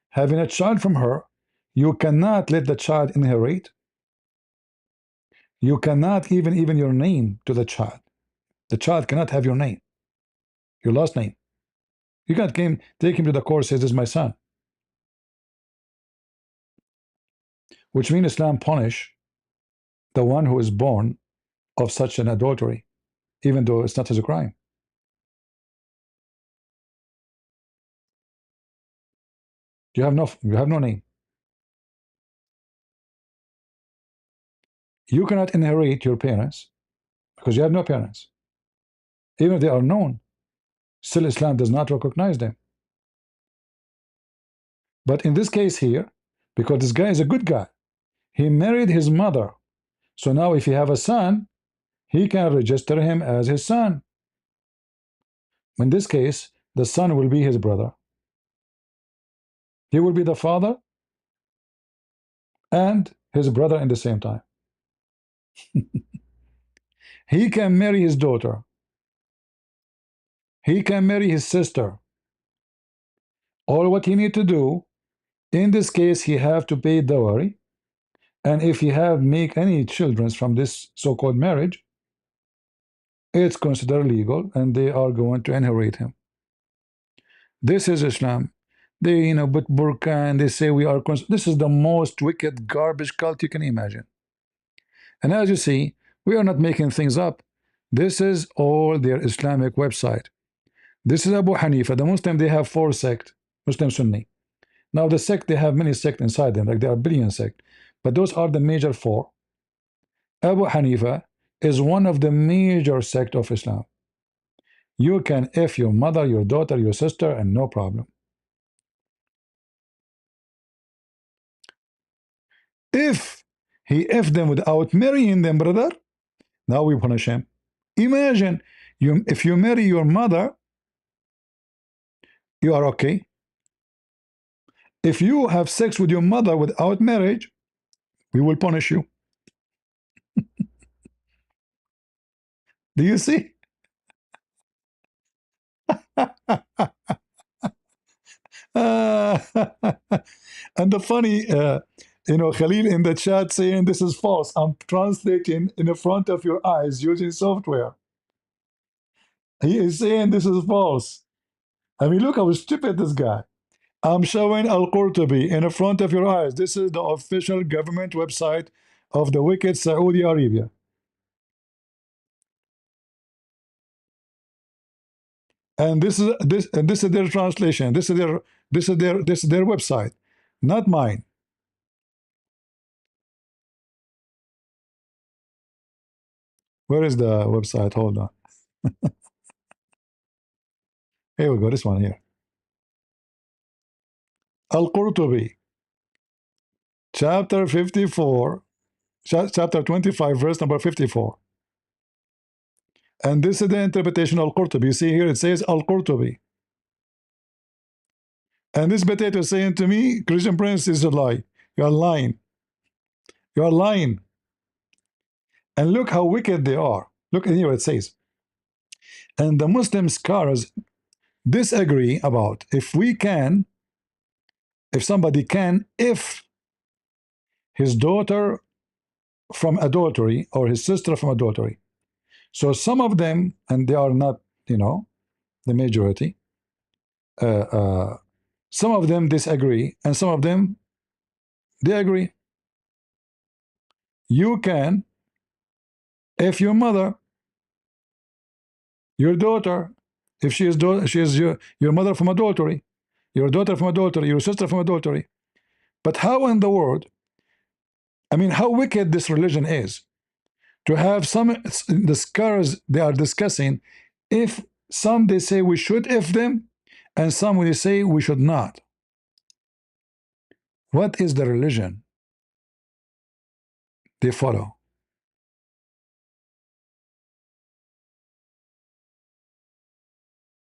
having a child from her. You cannot let the child inherit. You cannot even your name to the child. The child cannot have your name, your last name. You can't take him to the court, says this is my son. Which means Islam punish the one who is born of such an adultery, even though it's not his crime. You have no name. You cannot inherit your parents because you have no parents. Even if they are known, still Islam does not recognize them. But in this case here, because this guy is a good guy, he married his mother. So now if he have a son, he can register him as his son. In this case, the son will be his brother. He will be the father and his brother in the same time. He can marry his daughter. He can marry his sister. All what he need to do, in this case, he have to pay dowry. And if he have make any children from this so-called marriage, it's considered legal and they are going to inherit him. This is Islam. They put burqa and they say we are. This is the most wicked garbage cult you can imagine. And as you see, we are not making things up. This is all their Islamic website. This is Abu Hanifa. The Muslim, they have 4 sects, Muslim Sunni. Now the sect, they have many sects inside them, like there are billion sects. But those are the major 4. Abu Hanifa is one of the major sect of Islam. You can F your mother, your daughter, your sister, and no problem. If he F them without marrying them, brother, now we punish him. Imagine if you marry your mother you are okay. If you have sex with your mother without marriage, we will punish you. Do you see? And the funny, Khalil in the chat saying this is false. I'm translating in the front of your eyes using software. He is saying this is false. I mean, look how stupid this guy. I'm showing Al-Qurtubi in the front of your eyes. This is the official government website of the wicked Saudi Arabia. And this is their translation. This is their website, not mine. Where is the website? Hold on. Here we go. This one here. Al-Qurtubi, chapter 54, chapter 25, verse number 54. And this is the interpretation of Al-Qurtubi. You see here it says Al-Qurtubi. And this potato is saying to me, Christian Prince, is a lie. You are lying. You are lying. And look how wicked they are. Look here it says. And the Muslim scholars disagree about if somebody can, if his daughter from adultery or his sister from adultery. So some of them, and they are not, the majority, some of them disagree, and some of them, they agree. You can, if your mother, your daughter, if she is your mother from adultery, your daughter from adultery, your sister from adultery. But how in the world, I mean, how wicked this religion is, to have the scholars, they are discussing if some they say we should if them, and some they say we should not. What is the religion they follow?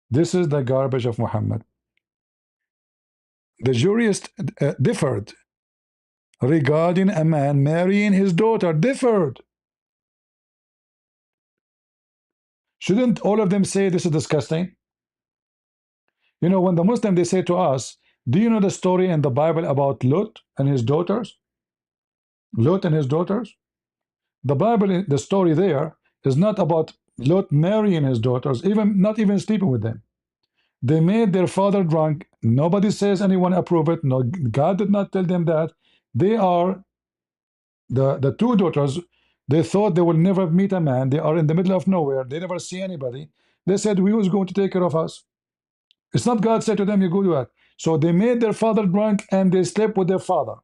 This is the garbage of Muhammad. The jurists differed regarding a man marrying his daughter, differed. Shouldn't all of them say this is disgusting? When the Muslim, they say to us, do you know the story in the Bible about Lot and his daughters? Lot and his daughters? The Bible, the story there is not about Lot marrying his daughters, not even sleeping with them. They made their father drunk. Nobody says anyone approve it. No, God did not tell them that. They are the two daughters. They thought they will never meet a man. They are in the middle of nowhere. They never see anybody. They said, who is going to take care of us? It's not God said to them, you go do that. So they made their father drunk and they slept with their father.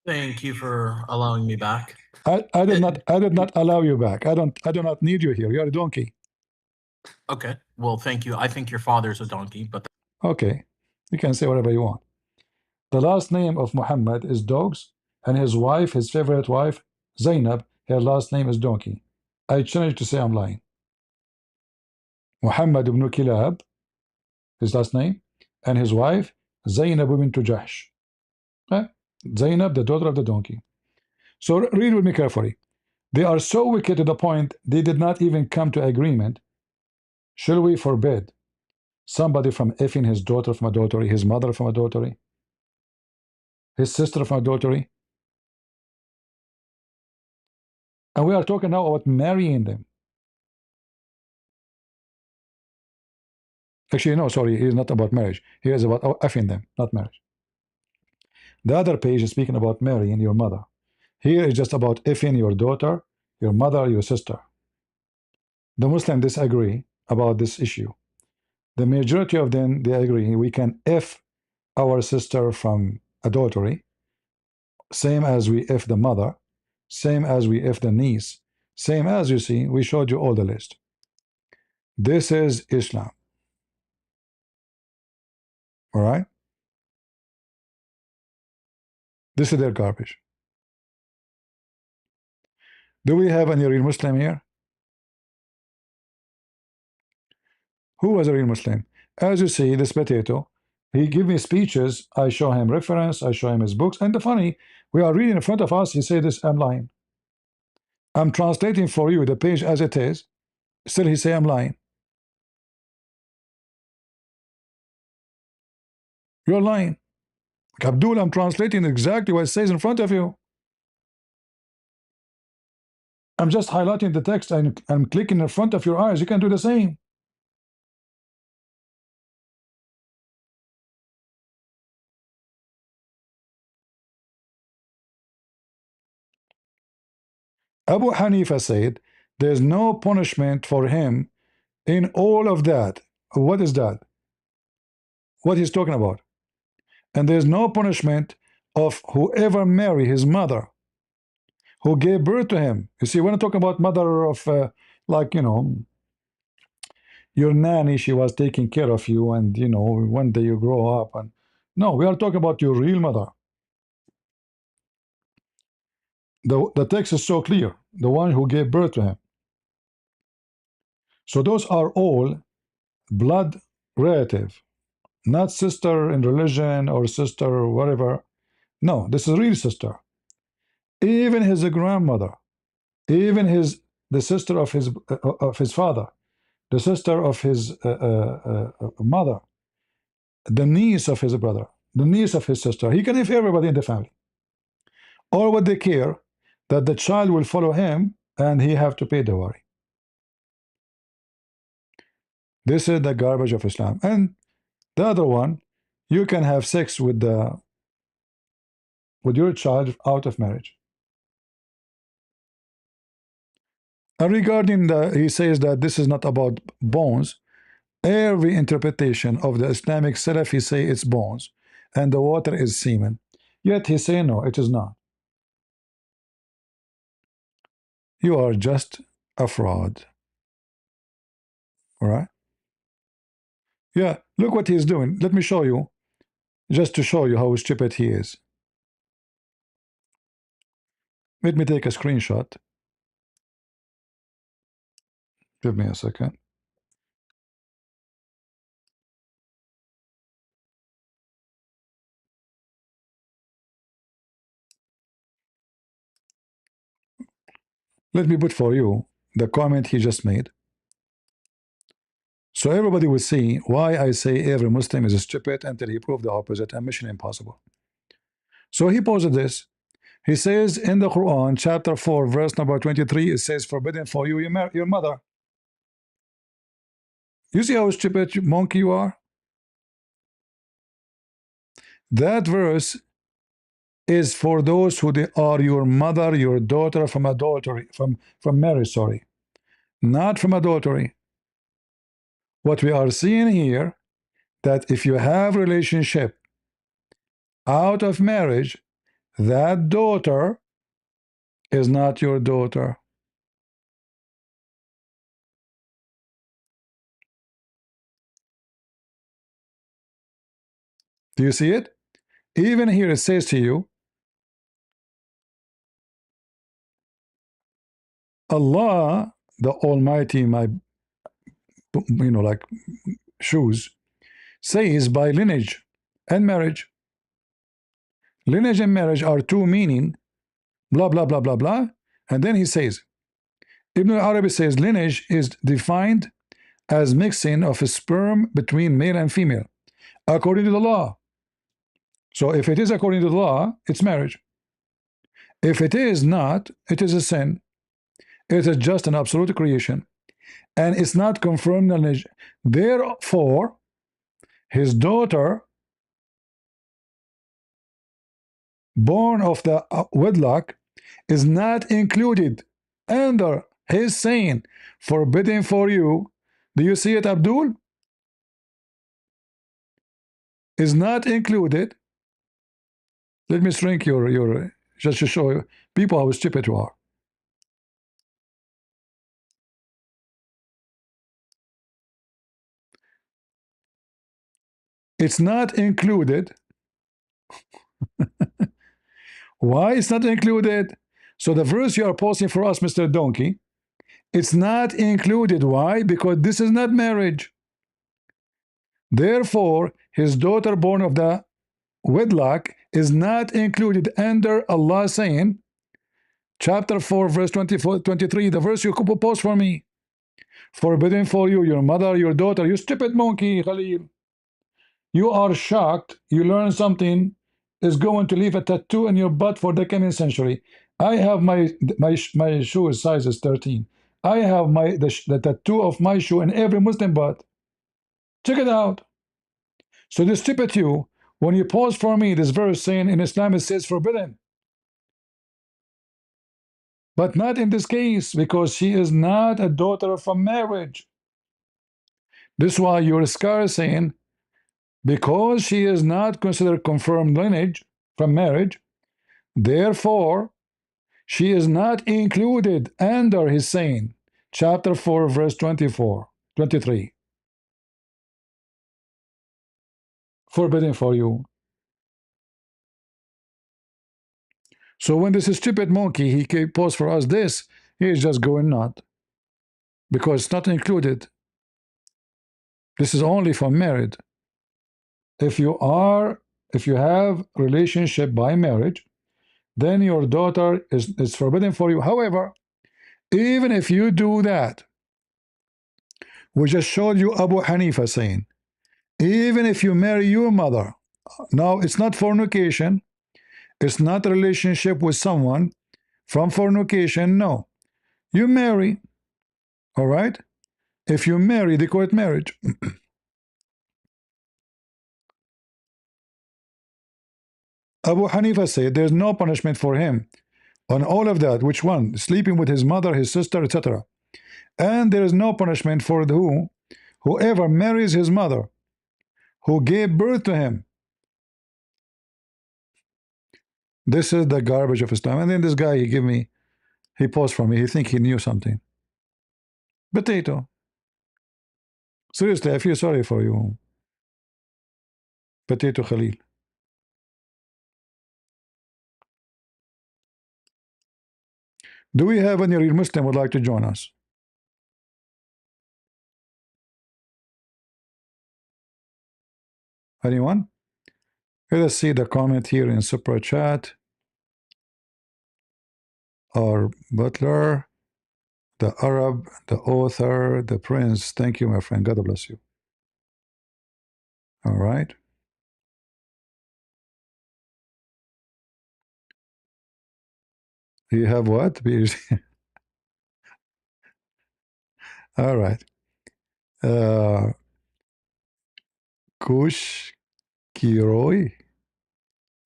Thank you for allowing me back. I did not allow you back. I do not need you here. You're a donkey. Okay. Well, thank you. I think your father's a donkey, but okay. You can say whatever you want. The last name of Muhammad is dogs, and his wife, his favorite wife, Zainab, her last name is donkey. I challenge to say I'm lying. Muhammad ibn Kilab, his last name, and his wife, Zainab bint Jahsh. Zainab, the daughter of the donkey. So read with me carefully. They are so wicked to the point they did not even come to agreement. Shall we forbid somebody from effing his daughter from adultery, his mother from adultery, his sister from adultery? And we are talking now about marrying them. Actually, no, sorry, he is not about marriage. He is about effing them, not marriage. The other page is speaking about marrying your mother. Here is just about effing your daughter, your mother, your sister. The Muslims disagree about this issue. The majority of them, they agree we can F our sister from adultery, same as we F the mother, same as we F the niece, same as you see, we showed you all the list. This is Islam. All right? This is their garbage. Do we have any real Muslim here? Who was a real Muslim? As you see, this potato, he give me speeches, I show him reference, I show him his books, and the funny, we are reading in front of us, he say this, I'm lying. I'm translating for you the page as it is, still he say I'm lying. You're lying. Abdul, I'm translating exactly what it says in front of you. I'm just highlighting the text and I'm clicking in front of your eyes. You can do the same. Abu Hanifa said there's no punishment for him in all of that. What is that? What he's talking about? And there's no punishment of whoever marry his mother who gave birth to him. You see, when I talk about mother of like, you know, your nanny, she was taking care of you, and you know, one day you grow up, and no, we are talking about your real mother. The text is so clear, the one who gave birth to him. So those are all blood relative, not sister in religion or sister or whatever. No, this is real sister. Even his grandmother, even the sister of his father, the sister of his mother, the niece of his brother, the niece of his sister. He can have everybody in the family. Or would they care that the child will follow him and he have to pay the worry? This is the garbage of Islam. And the other one, you can have sex with your child out of marriage. And regarding he says that this is not about bones. Every interpretation of the Islamic Salaf, he say it's bones and the water is semen. Yet he say no, it is not. You are just a fraud. All right? Yeah, look what he's doing. Let me show you, just to show you how stupid he is. Let me take a screenshot. Give me a second. Let me put for you the comment he just made. So everybody will see why I say every Muslim is stupid until he proved the opposite and mission impossible. So he posted this. He says in the Quran, chapter 4, verse number 23, it says, forbidden for you your mother. You see how stupid monkey you are? That verse is for those who they are your mother, your daughter from adultery, from marriage, sorry. Not from adultery. What we are seeing here, that if you have relationship out of marriage, that daughter is not your daughter. Do you see it? Even here it says to you, Allah, the Almighty, my, you know, like shoes, says by lineage and marriage. Lineage and marriage are two meaning, blah, blah, blah, blah, blah. And then he says, Ibn Arabi says lineage is defined as mixing of a sperm between male and female, according to the law. So if it is according to the law, it's marriage. If it is not, it is a sin. It is just an absolute creation. And it's not confirmed lineage. Therefore, his daughter, born of the wedlock, is not included under his saying, forbidden for you. Do you see it, Abdul? Is not included. Let me shrink your just to show you people how stupid you are. It's not included. Why it's not included? So the verse you are posting for us, Mr. Donkey, it's not included. Why? Because this is not marriage. Therefore, his daughter born of the wedlock is not included under Allah saying, chapter 4, verse 24, 23, the verse you post for me. Forbidden for you, your mother, your daughter, you stupid monkey, Khalil. You are shocked, you learn something is going to leave a tattoo in your butt for the coming century. I have my shoe size is 13. I have the tattoo of my shoe in every Muslim butt. Check it out. So this stupid you, when you pause for me, this verse saying in Islam it says forbidden. But not in this case, because she is not a daughter from marriage. This is why your scholar is saying, because she is not considered confirmed lineage from marriage, therefore she is not included under his saying, chapter 4, verse 24, 23. Forbidden for you. So when this stupid monkey, he posts for us this, he is just going not. Because it's not included. This is only for married. If you have relationship by marriage, then your daughter is forbidden for you. However, even if you do that, we just showed you Abu Hanifa saying, even if you marry your mother, now it's not fornication, it's not a relationship with someone from fornication, no. You marry, all right? If you marry, they call it marriage. Abu Hanifa said there's no punishment for him on all of that. Which one? Sleeping with his mother, his sister, etc. And there is no punishment for whoever marries his mother, who gave birth to him. This is the garbage of Islam. And then this guy, he paused for me. He think he knew something. Potato. Seriously, I feel sorry for you. Potato Khalil. Do we have any real Muslim would like to join us? Anyone? Let us see the comment here in super chat. Or Butler, the Arab, the author, the prince. Thank you, my friend. God bless you. All right. You have what? All right. Kush Kiroi.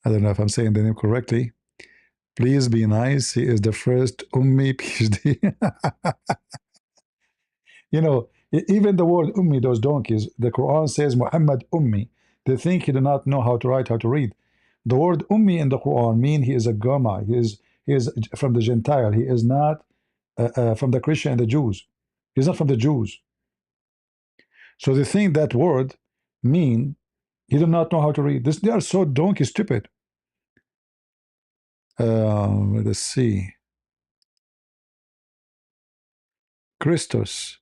I don't know if I'm saying the name correctly. Please be nice. He is the first Ummi PhD. You know, even the word Ummi, those donkeys, the Quran says Muhammad Ummi. They think he do not know how to write, how to read. The word Ummi in the Quran mean he is a Goma. He is from the Gentile. He is not from the Christian and the Jews. He's not from the Jews. So they think that word mean he do not know how to read. They are so donkey stupid. Let's see. Christos.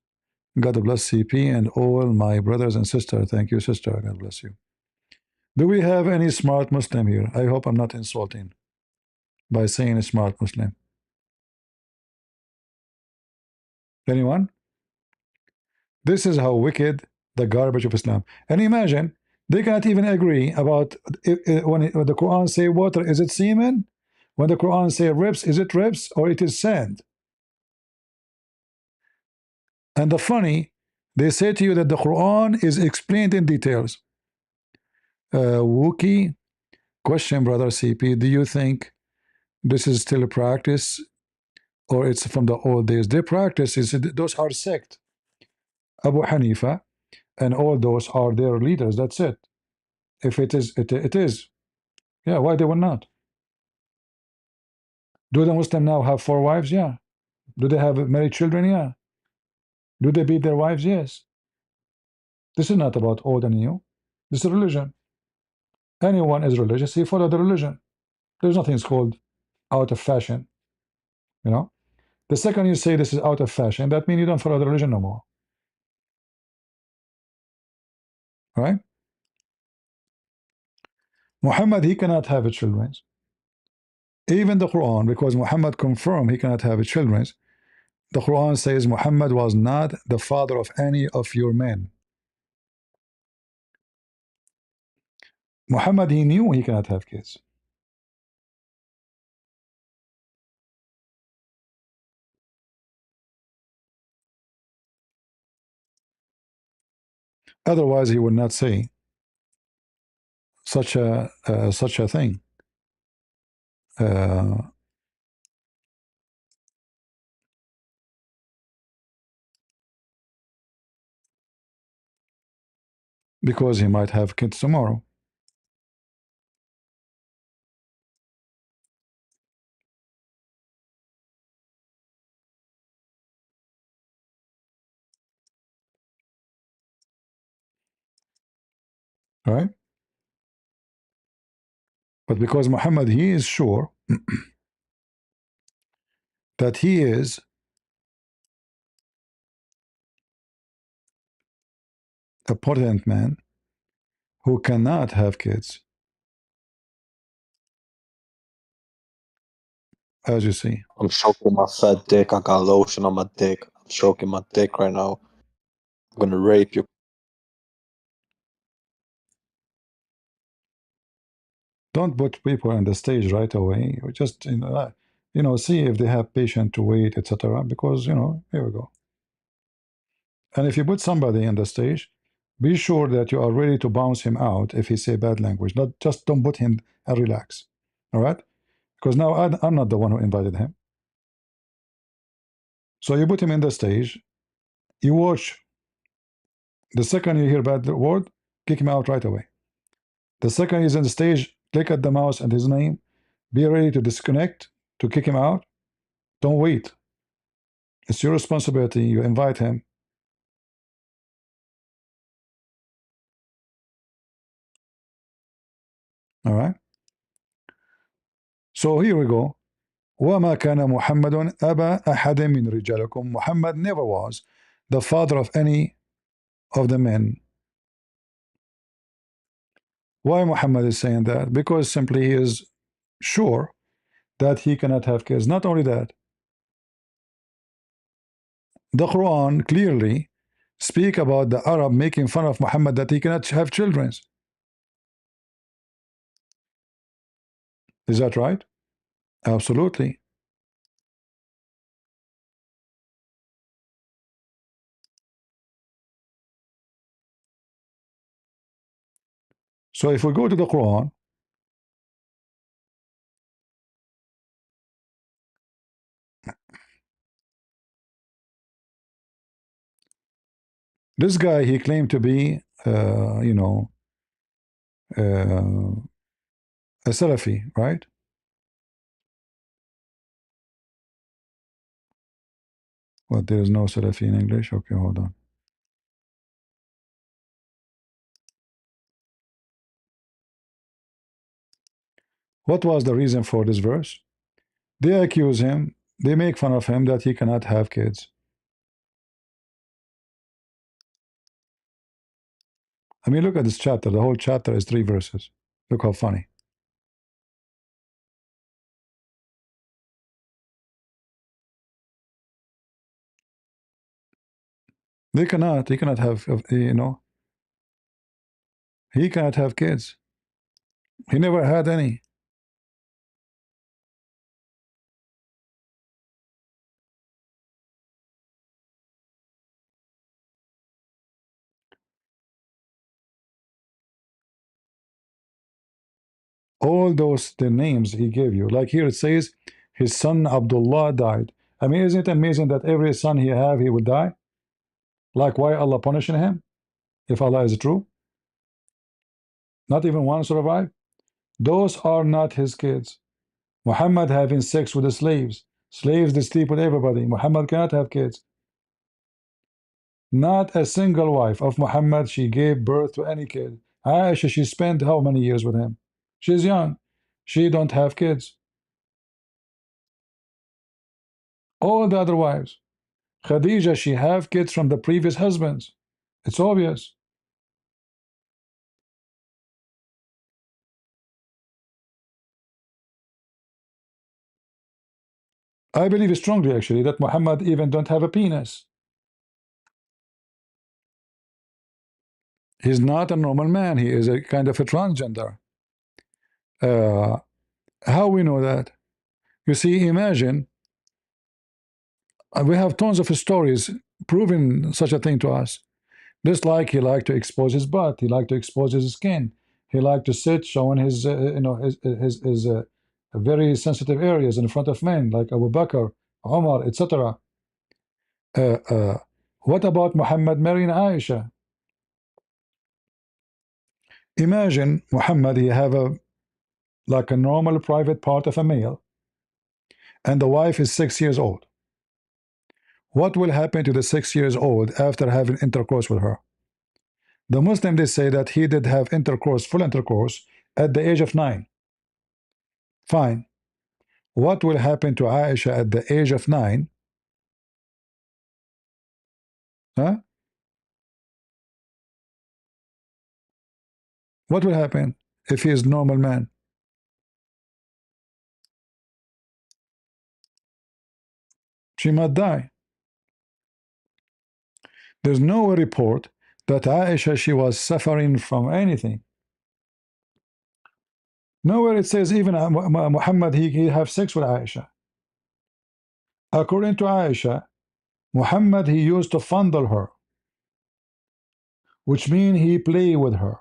God bless CP and all my brothers and sisters. Thank you, sister. God bless you. Do we have any smart Muslim here? I hope I'm not insulting by saying a smart Muslim. Anyone? This is how wicked the garbage of Islam. And imagine, they cannot even agree about when the Quran say water, is it semen? When the Quran say ribs, is it ribs or it is sand? And the funny, they say to you that the Quran is explained in details. Wookie, question, brother CP, do you think this is still a practice or it's from the old days? Their practice is, those are sect. Abu Hanifa and all those are their leaders. That's it. If it is, it is. Yeah, why they will not? Do the Muslim now have 4 wives? Yeah. Do they have married children? Yeah. Do they beat their wives? Yes. This is not about old and new. This is religion. Anyone is religious, he follow the religion. There's nothing called out of fashion. You know? The second you say this is out of fashion, that means you don't follow the religion no more. right? Muhammad, he cannot have children. Even the Quran, because Muhammad confirmed he cannot have children, the Quran says Muhammad was not the father of any of your men. Muhammad, he knew he cannot have kids. Otherwise, he would not say such a thing. Because he might have kids tomorrow. Right? But because Muhammad, he is sure that he is a potent man who cannot have kids, as you see. I'm stroking my fat dick. I got lotion on my dick. I'm stroking my dick right now. I'm gonna rape you. Don't put people on the stage right away. Just see if they have patience to wait, etc. Because here we go. And if you put somebody on the stage, be sure that you are ready to bounce him out if he say bad language. Not just don't put him and relax. All right? Because now I'm not the one who invited him. So you put him in the stage. You watch. The second you hear bad word, kick him out right away. The second he's on the stage, click at the mouse and his name. Be ready to disconnect, to kick him out. Don't wait. It's your responsibility. You invite him. All right? So here we go. وَمَا كَانَ مُحَمَّدٌ أَبَا أَحَدٍ مِّن رِجَالِكُمْ. Muhammad never was the father of any of the men. Why Muhammad is saying that? Because simply he is sure that he cannot have kids. Not only that, the Quran clearly speak about the Arab making fun of Muhammad that he cannot have children. Is that right? Absolutely. So if we go to the Quran, this guy, he claimed to be, a Salafi, right? Well, there is no Salafi in English. Okay, hold on. What was the reason for this verse? They accuse him, they make fun of him that he cannot have kids. I mean, look at this chapter. The whole chapter is 3 verses. Look how funny. He cannot have, he cannot have kids. He never had any. All those the names he gave you, like here it says his son Abdullah died. I mean, isn't it amazing that every son he have he would die? Like, why Allah punishing him if Allah is true? Not even one survived. Those are not his kids. Muhammad having sex with the slaves. Slaves, they sleep with everybody. Muhammad cannot have kids. Not a single wife of Muhammad she gave birth to any kid. Aisha, she spent how many years with him? She's young. She don't have kids. All the other wives. Khadija, she have kids from the previous husbands. It's obvious. I believe strongly actually that Muhammad even don't have a penis. He's not a normal man. He is a kind of a transgender. How we know that? You see, imagine we have tons of stories proving such a thing to us. Just like he liked to expose his butt, he liked to expose his skin, he liked to sit showing his his very sensitive areas in front of men like Abu Bakr, Omar, etc. Uh, uh, what about Muhammad marrying Aisha? Imagine Muhammad, he have a like a normal private part of a male, and the wife is 6 years old. What will happen to the 6 years old after having intercourse with her? The Muslim, they say that he did have intercourse, full intercourse, at the age of 9. Fine. What will happen to Aisha at the age of 9? Huh? What will happen if he is normal man? She might die. There's no report that Aisha, she was suffering from anything. Nowhere it says even Muhammad, he have sex with Aisha. According to Aisha, Muhammad, he used to fondle her, which means he play with her.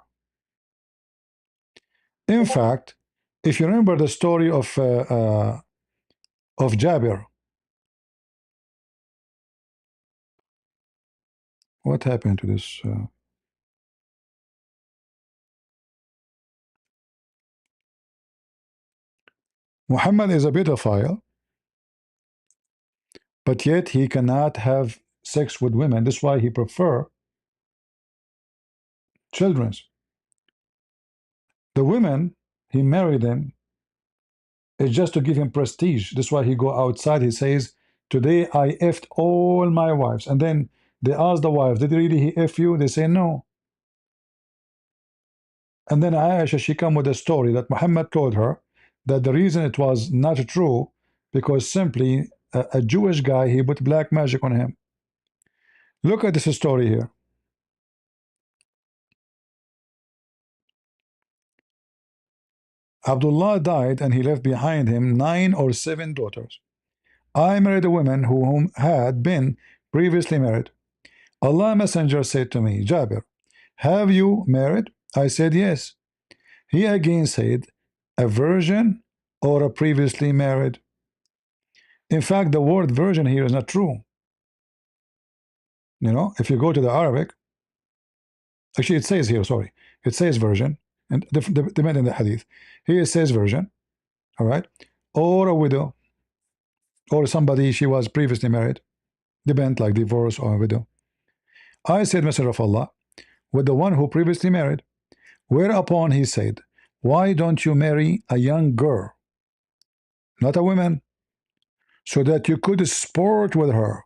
In fact, if you remember the story of Jabir, what happened to this? Muhammad is a pedophile, but yet he cannot have sex with women. That's why he prefer children. The women, he married them, is just to give him prestige. That's why he go outside. He says, today I effed all my wives. And then they ask the wife, did really he F you? They say no. And then Aisha, she come with a story that Muhammad told her that the reason it was not true, because simply a Jewish guy, he put black magic on him. Look at this story here. Abdullah died and he left behind him 9 or 7 daughters. I married a woman whom had been previously married. Allah Messenger said to me, Jabir, have you married? I said yes. He again said, a virgin or a previously married? In fact, the word virgin here is not true. You know, if you go to the Arabic, actually it says here, sorry, it says virgin, and the in the hadith. Here it says virgin, all right, or a widow, or somebody she was previously married, depend like divorce or a widow. I said, Messenger of Allah, with the one who previously married. Whereupon he said, why don't you marry a young girl, not a woman, so that you could sport with her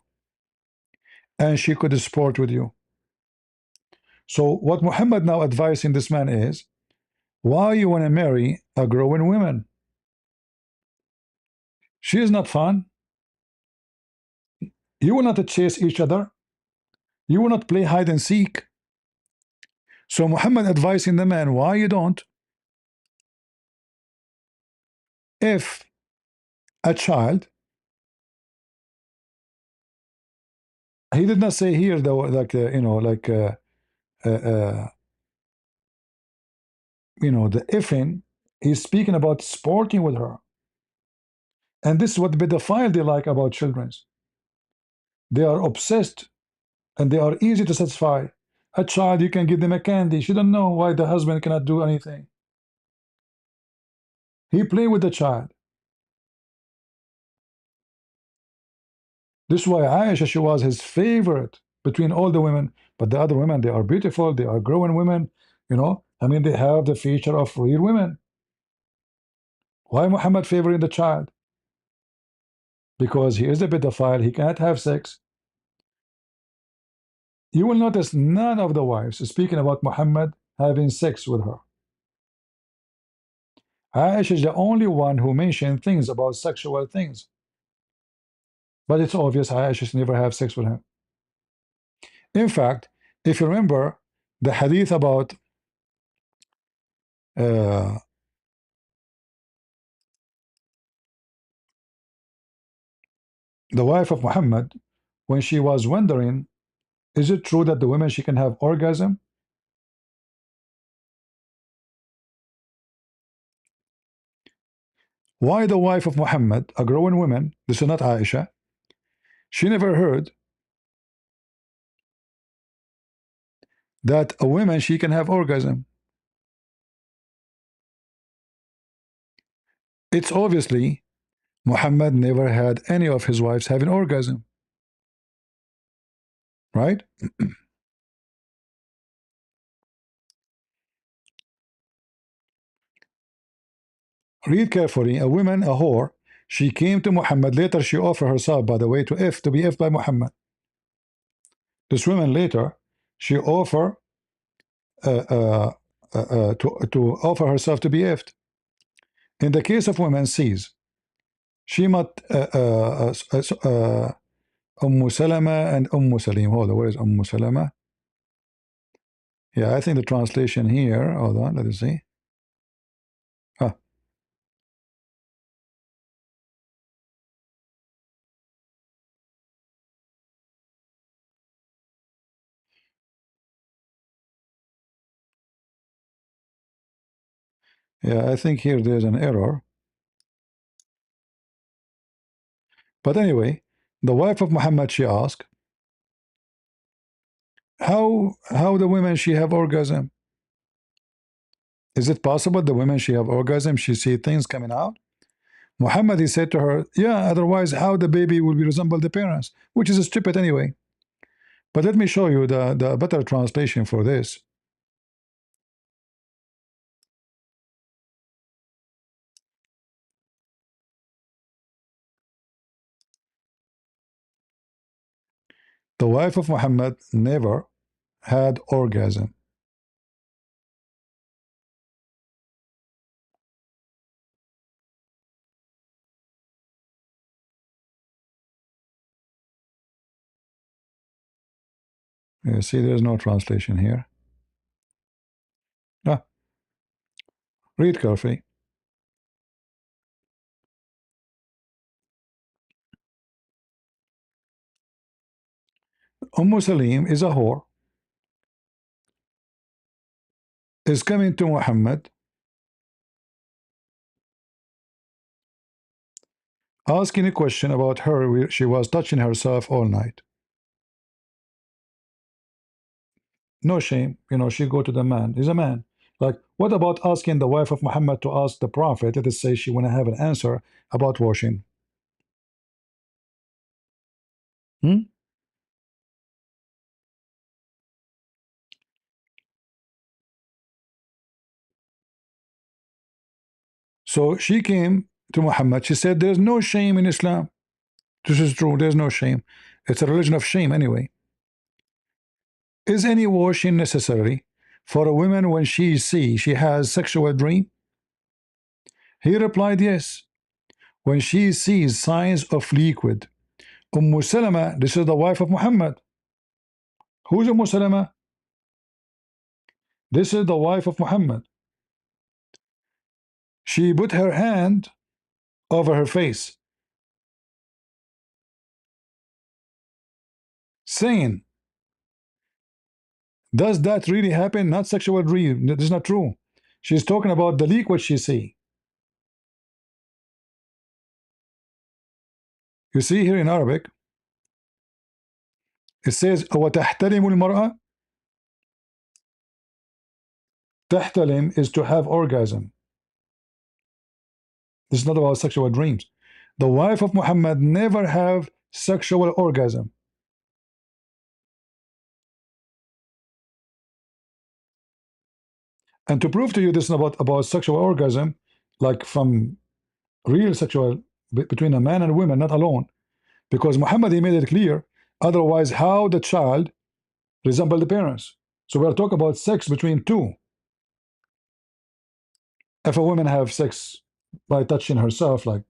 and she could sport with you? So what Muhammad now advising this man is, why you want to marry a growing woman? She is not fun. You will not chase each other. You will not play hide and seek. So Muhammad advising the man, why you don't? If a child, he did not say here though, like you know, like you know, the ifin, he's speaking about sporting with her. And this is what pedophile they like about children. They are obsessed and they are easy to satisfy. A child, you can give them a candy. She don't know why the husband cannot do anything. He play with the child. This is why Aisha, she was his favorite between all the women. But the other women, they are beautiful. They are growing women. You know, I mean, they have the feature of real women. Why Muhammad favoring the child? Because he is a pedophile. He cannot have sex. You will notice none of the wives speaking about Muhammad having sex with her. Aisha is the only one who mentioned things about sexual things. But it's obvious Aisha never have sex with him. In fact, if you remember the hadith about the wife of Muhammad, when she was wondering, is it true that the women she can have orgasm? Why the wife of Muhammad, a growing woman, this is not Aisha, she never heard that a woman she can have orgasm? It's obviously Muhammad never had any of his wives having orgasm, right? Read carefully. A woman, a whore, she came to Muhammad. Later, she offered herself, by the way, to be effed by Muhammad. This woman later, she offered to offer herself to be effed. In the case of women sees, she might Salama and Salim. Hold on, where is Salama? Yeah, I think the translation here. Hold on, let us see. Ah, yeah, I think here there's an error. But anyway, the wife of Muhammad, she asked, how the women she have orgasm? Is it possible the women she have orgasm, she see things coming out? Muhammad, he said to her, yeah, otherwise how the baby will be resemble the parents, which is stupid anyway. But let me show you the better translation for this. The wife of Muhammad never had orgasm. You see, there's no translation here. Ah, read carefully. Salim is a whore, is coming to Muhammad, asking a question about her where she was touching herself all night. No shame, she go to the man. He's a man. Like, what about asking the wife of Muhammad to ask the Prophet? Let us say she want to have an answer about washing. Hmm? So she came to Muhammad. She said, there's no shame in Islam. This is true. There's no shame. It's a religion of shame anyway. Is any washing necessary for a woman when she has sexual dream? He replied, yes. When she sees signs of liquid. Salama, this is the wife of Muhammad. Who's Salama? This is the wife of Muhammad. She put her hand over her face, saying, does that really happen? Not sexual dream. This is not true. She's talking about the liquid she see. You see here in Arabic, it says, وَتَحْتَلِمُ الْمَرْأَةِ. تحتلم is to have orgasm. This is not about sexual dreams. The wife of Muhammad never have sexual orgasm. And to prove to you this is about sexual orgasm, like from real sexual between a man and a woman, not alone, because Muhammad, he made it clear. Otherwise, how the child resemble the parents? So we are talking about sex between two. If a woman have sex by touching herself, like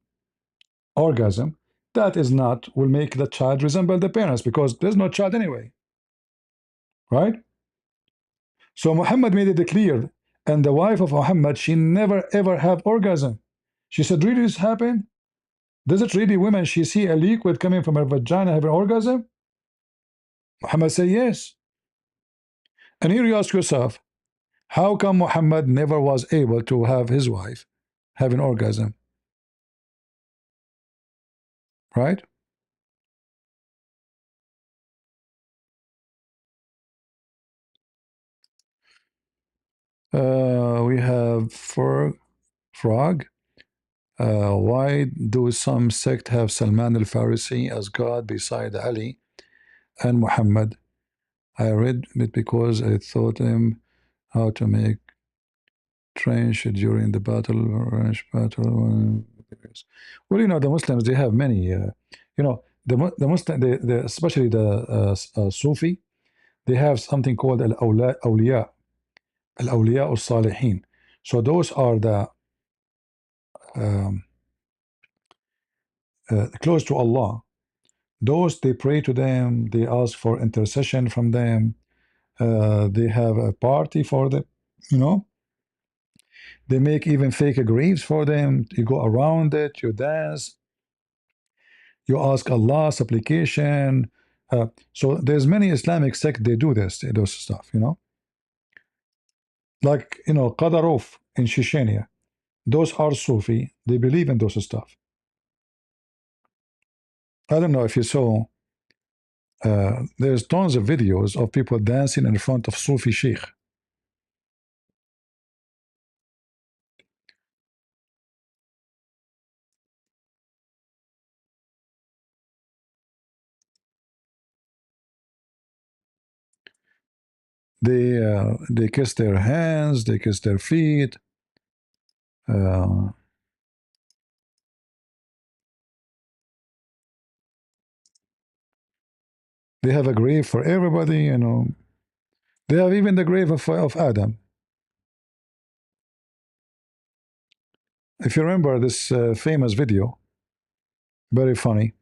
orgasm, that is not, will make the child resemble the parents, because there's no child anyway, right? So Muhammad made it clear, and the wife of Muhammad, she never ever had orgasm. She said, really this happened? Does it really women, she see a liquid coming from her vagina have an orgasm? Muhammad said yes. And here you ask yourself, how come Muhammad never was able to have his wife have an orgasm? Right? We have frog. Why do some sect have Salman al-Farisi as God beside Ali and Muhammad? I read it because I taught him how to make trench during the battle. Well, you know, the Muslims, they have many, you know, the Muslim, especially the Sufi, they have something called al-awliya al-salihin. So those are the um, close to Allah. Those, they pray to them, they ask for intercession from them, they have a party for them, you know. They make even fake graves for them. You go around it, you dance, you ask Allah supplication. So there's many Islamic sects, they do this, those stuff, you know. Like, you know, Qadarov in Chechnya, those are Sufi, they believe in those stuff. I don't know if you saw, there's tons of videos of people dancing in front of Sufi sheikh. They kiss their hands, they kiss their feet. They have a grave for everybody, you know. They have even the grave of Adam. If you remember this famous video, very funny,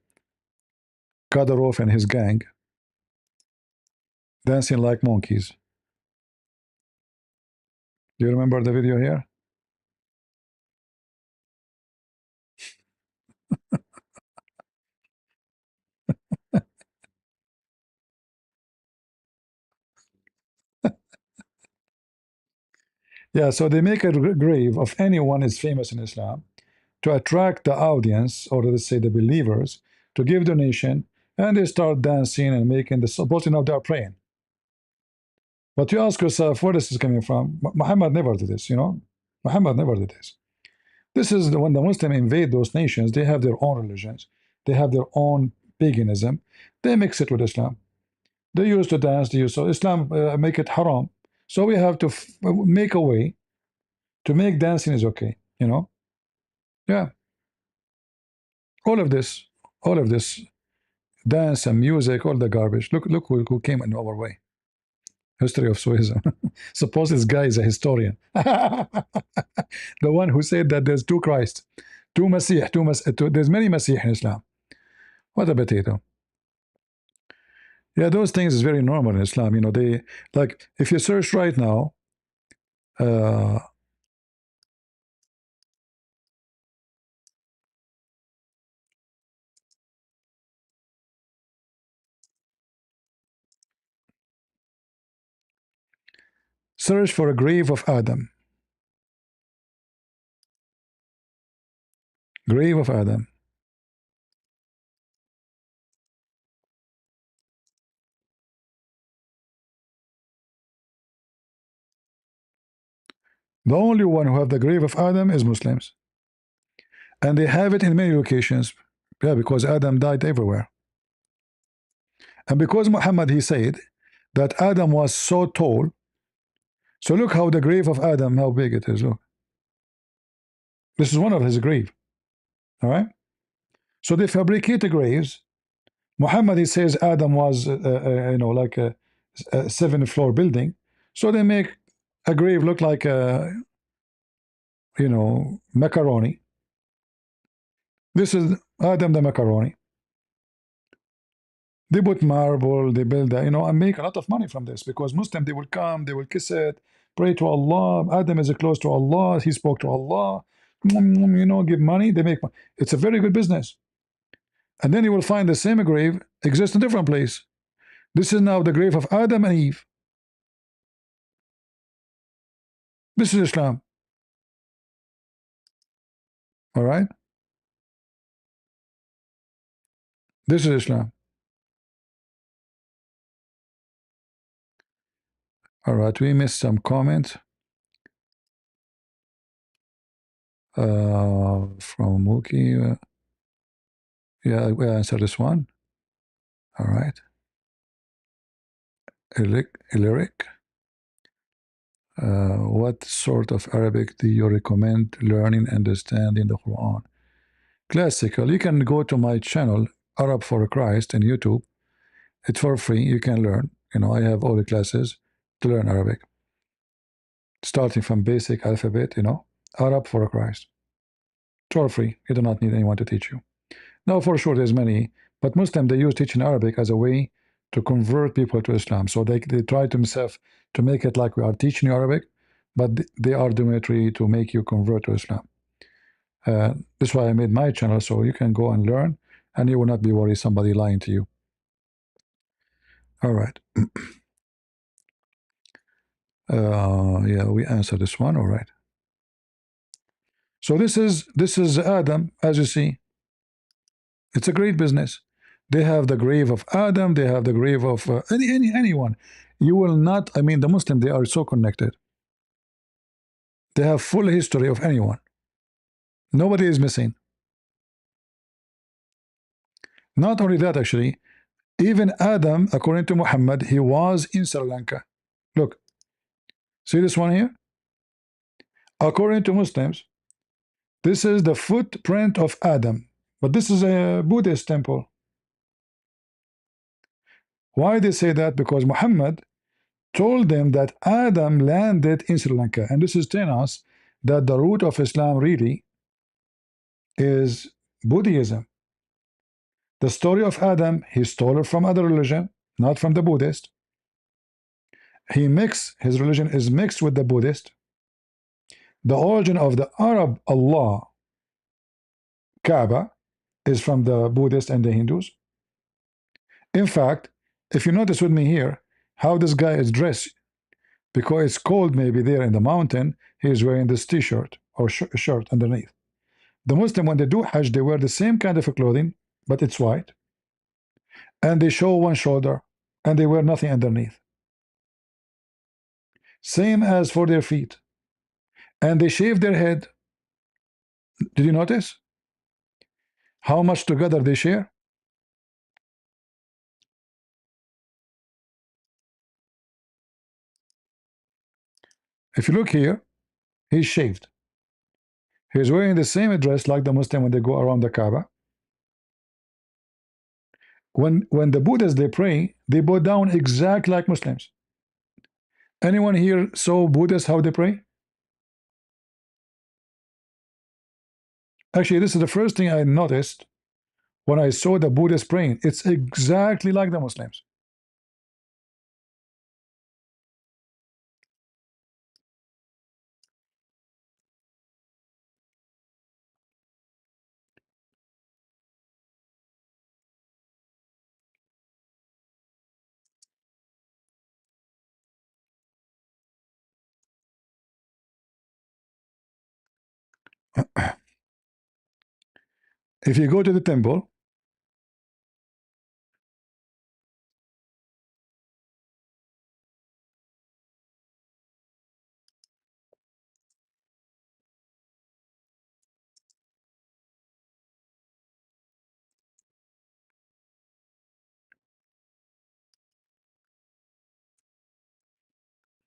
Kadyrov and his gang dancing like monkeys. Do you remember the video here? Yeah, so they make a grave of anyone is famous in Islam to attract the audience, or let's say the believers, to give donation, and they start dancing and making the supposing of they are praying. But you ask yourself, where this is coming from? Muhammad never did this, you know. Muhammad never did this. This is when the Muslims invade those nations, they have their own religions, they have their own paganism, they mix it with Islam. They used to dance, they used, so Islam make it haram. So we have to make a way to make dancing is okay, you know. Yeah, all of this, dance and music, all the garbage. Look who came in our way. History of Suizm. Suppose this guy is a historian. The one who said that there's two Christ, two Masih, there's many Masih in Islam. What a potato. Yeah, those things is very normal in Islam. You know, they, like, if you search right now, search for a grave of Adam. Grave of Adam. The only one who have the grave of Adam is Muslims. And they have it in many locations. Yeah, because Adam died everywhere. And because Muhammad, he said that Adam was so tall. So look how the grave of Adam, how big it is. Look. This is one of his grave. All right. So they fabricate the graves. Muhammad, he says Adam was, you know, like a 7th-floor building. So they make a grave look like a, you know, macaroni. This is Adam the macaroni. They put marble, they build that, and make a lot of money from this, because Muslim, they will come, they will kiss it, pray to Allah. Adam is close to Allah, he spoke to Allah, give money, they make money. It's a very good business. And then you will find the same grave exists in a different place. This is now the grave of Adam and Eve. This is Islam. All right? This is Islam. All right, we missed some comments from Mookie. Yeah, we answered this one. All right. Illyric. What sort of Arabic do you recommend learning and understanding the Quran? Classical. You can go to my channel, Arab for Christ, in YouTube. It's for free. You can learn. I have all the classes to learn Arabic, starting from basic alphabet. Arab for Christ. It's for free. You do not need anyone to teach you. Now, for sure, there's many, but Muslims, they use teaching Arabic as a way to convert people to Islam. So they try to themselves to make it like we are teaching you Arabic, but they are doing it really to make you convert to Islam. That's why I made my channel, so you can go and learn, and you will not be worried somebody lying to you. All right. Yeah, we answered this one. All right. So this is Adam, as you see. It's a great business. They have the grave of Adam. They have the grave of anyone. You will not. I mean, the Muslim, they are so connected. They have full history of anyone. Nobody is missing. Not only that, actually, even Adam, according to Muhammad, he was in Sri Lanka. Look, see this one here? According to Muslims, this is the footprint of Adam, but this is a Buddhist temple. Why they say that? Because Muhammad told them that Adam landed in Sri Lanka, and this is telling us that the root of Islam really is Buddhism. The story of Adam, he stole it from other religion, not from the Buddhist. His religion is mixed with the Buddhist. The origin of the Arab Allah, Kaaba, is from the Buddhists and the Hindus. In fact, if you notice with me here, how this guy is dressed, because it's cold maybe there in the mountain, he is wearing this t-shirt or shirt underneath. The Muslim, when they do Hajj, they wear the same kind of clothing, but it's white, and they show one shoulder, and they wear nothing underneath. Same as for their feet, and they shave their head. Did you notice how much together they share? If you look here, he's shaved. He's wearing the same dress like the Muslim when they go around the Kaaba. When the Buddhists, they pray, they bow down exactly like Muslims. Anyone here saw Buddhists how they pray? Actually, this is the first thing I noticed when I saw the Buddhists praying. It's exactly like the Muslims. If you go to the temple,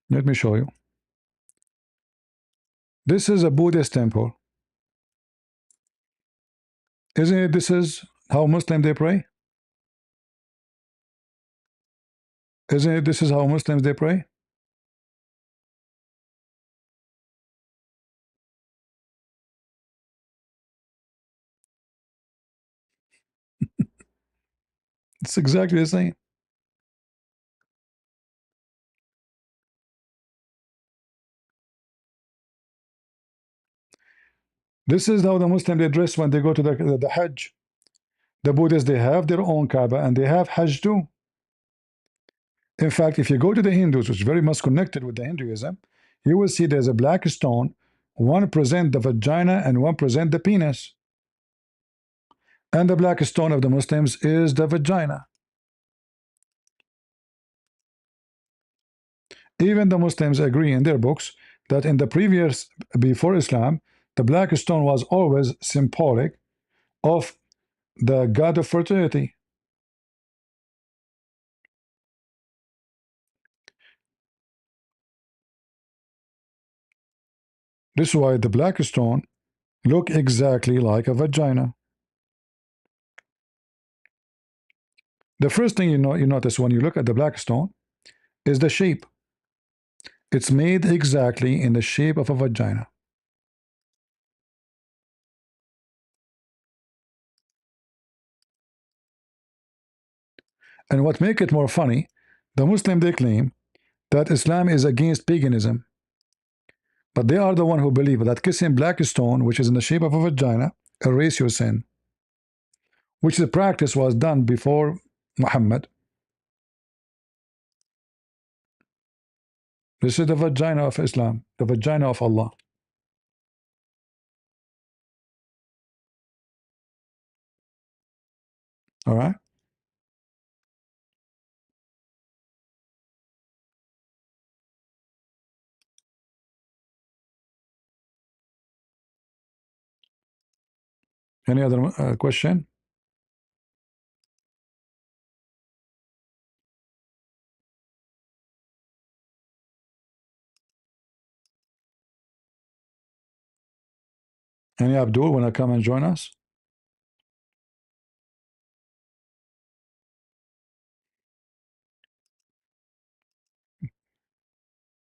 let me show you. This is a Buddhist temple. Isn't it? This is how Muslims they pray. Isn't it? This is how Muslims they pray. It's exactly the same. This is how the Muslims they dress when they go to the Hajj. The Buddhists, they have their own Kaaba and they have Hajj too. In fact, if you go to the Hindus, which is very much connected with the Hinduism, you will see there's a black stone. One present the vagina and one present the penis. And the black stone of the Muslims is the vagina. Even the Muslims agree in their books that in the previous, before Islam, the black stone was always symbolic of the god of fertility. This is why the black stone look exactly like a vagina. The first thing you notice when you look at the black stone is the shape. It's made exactly in the shape of a vagina. And what makes it more funny, the Muslim they claim that Islam is against paganism. But they are the one who believe that kissing black stone, which is in the shape of a vagina, erase your sin. Which the practice was done before Muhammad. This is the vagina of Islam, the vagina of Allah. All right. Any other question? Any Abdul wanna come and join us?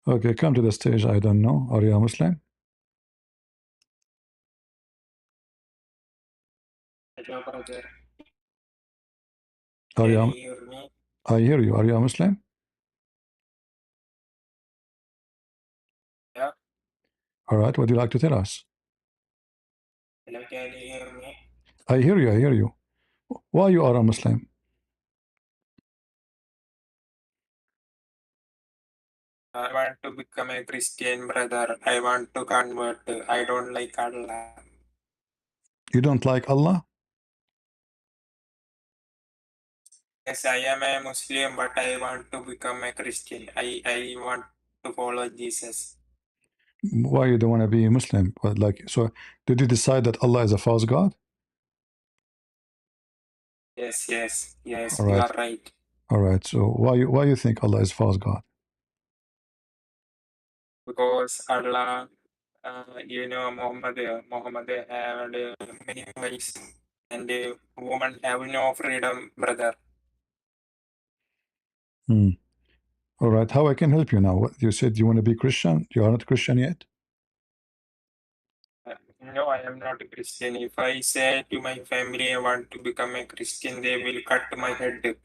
Okay, come to the stage. I don't know. Are you a Muslim? Hello, brother. Are Can you? you hear me? I hear you. Are you a Muslim? Yeah. All right. What do you like to tell us? Hello, can you hear me? I hear you. I hear you. Why you are a Muslim? I want to become a Christian, brother. I want to convert. I don't like Allah. You don't like Allah? Yes, I am a Muslim, but I want to become a Christian. I want to follow Jesus. Why you don't want to be a Muslim? But like, so did you decide that Allah is a false god? Yes, yes, yes, All you right. are right. All right. So why you think Allah is a false god? Because Allah, Muhammad had many wives, and women have no freedom, brother. Hmm. All right. How I can help you now? What you said you want to be Christian? You are not Christian yet? No, I am not a Christian. If I say to my family I want to become a Christian, they will cut my head.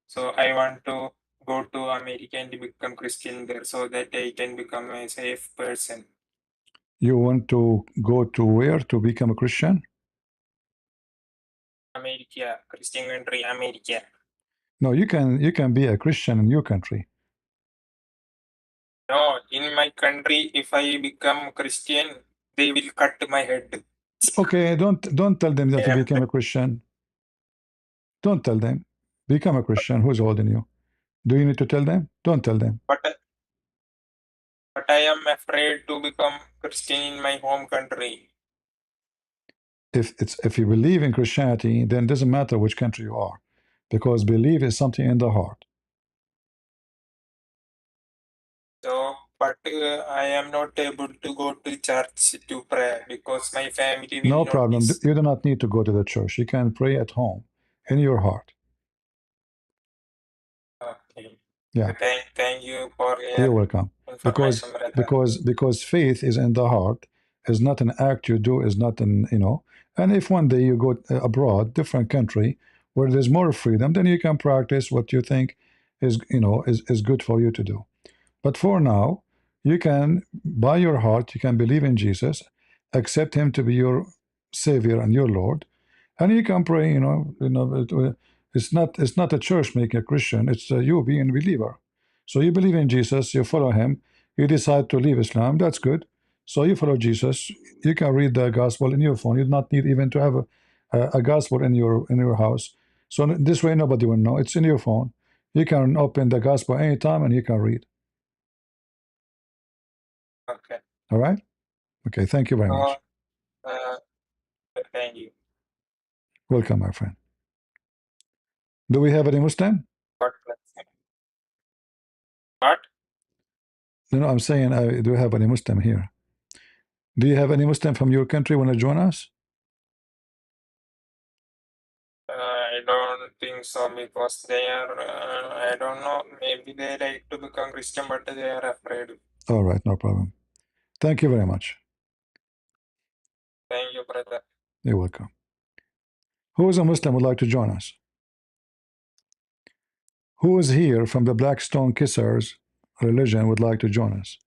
So I want to go to America and become Christian there so that I can become a safe person. You want to go to where to become a Christian? America, Christian country, America. No, you can be a Christian in your country. No, in my country, if I become Christian, they will cut my head. Okay, don't tell them that you Yeah. became a Christian. Don't tell them. Become a Christian. Who's holding you? Do you need to tell them? Don't tell them. But I am afraid to become Christian in my home country. If you believe in Christianity, then it doesn't matter which country you are, because belief is something in the heart. So, but I am not able to go to church to pray because my family will No problem. notice. You do not need to go to the church. You can pray at home, in your heart. Okay. Yeah, Thank you for you're your welcome. information, brother. Because faith is in the heart, is not an act you do, is not an. And if one day you go abroad, different country, where there's more freedom, then you can practice what you think is, is good for you to do. But for now, you can, by your heart, you can believe in Jesus, accept Him to be your Savior and your Lord, and you can pray. It's not a church making a Christian. It's you being a believer. So you believe in Jesus, you follow Him. You decide to leave Islam. That's good. So you follow Jesus. You can read the gospel in your phone. You do not need even to have a gospel in your house. So this way, nobody will know. It's in your phone. You can open the gospel anytime and you can read. Okay. All right. Okay. Thank you very much. Uh, thank you. Welcome, my friend. Do we have any Muslim? God bless you. What? No, I'm saying, do we have any Muslim here? Do you have any Muslim from your country want to join us? I don't think so because they are, I don't know, maybe they like to become Christian, but they are afraid. All right, no problem. Thank you very much. Thank you, brother. You're welcome. Who is a Muslim would like to join us? Who is here from the Black Stone Kissers religion would like to join us?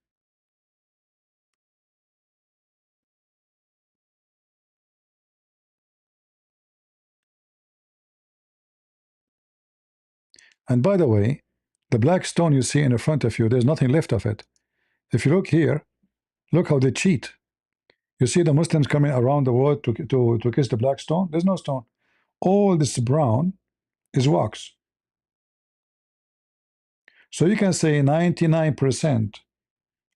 And by the way, the black stone you see in the front of you, there's nothing left of it. If you look here, look how they cheat. You see the Muslims coming around the world to kiss the black stone? There's no stone. All this brown is wax. So you can say 99%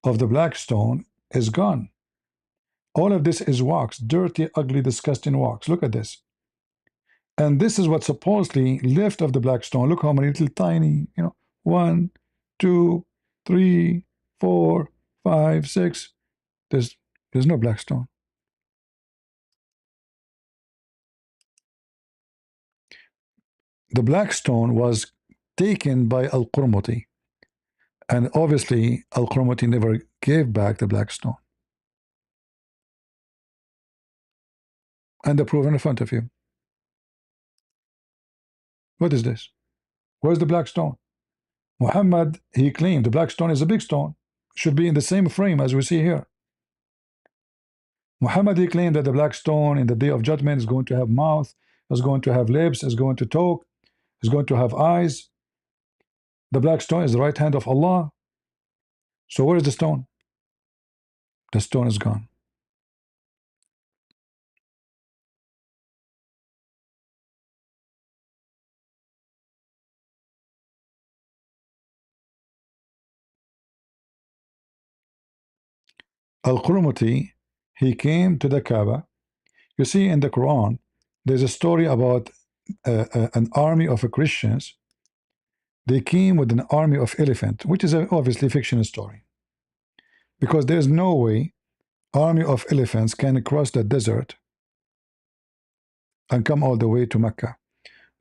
of the black stone is gone. All of this is wax, dirty, ugly, disgusting wax. Look at this. And this is what supposedly left of the black stone. Look how many little tiny, 1, 2, 3, 4, 5, 6. There's no black stone. The black stone was taken by Al-Qurmuti. And obviously, Al-Qurmuti never gave back the black stone. And the proof in front of you. What is this? Where's the black stone? Muhammad, he claimed the black stone is a big stone. Should be in the same frame as we see here. Muhammad, he claimed that the black stone in the day of judgment is going to have mouth, is going to have lips, is going to talk, is going to have eyes. The black stone is the right hand of Allah. So where is the stone? The stone is gone. Al-Qurmuti, he came to the Kaaba. You see in the Quran, there's a story about an army of Christians. They came with an army of elephants, which is obviously a fictional story. Because there's no way army of elephants can cross the desert and come all the way to Mecca.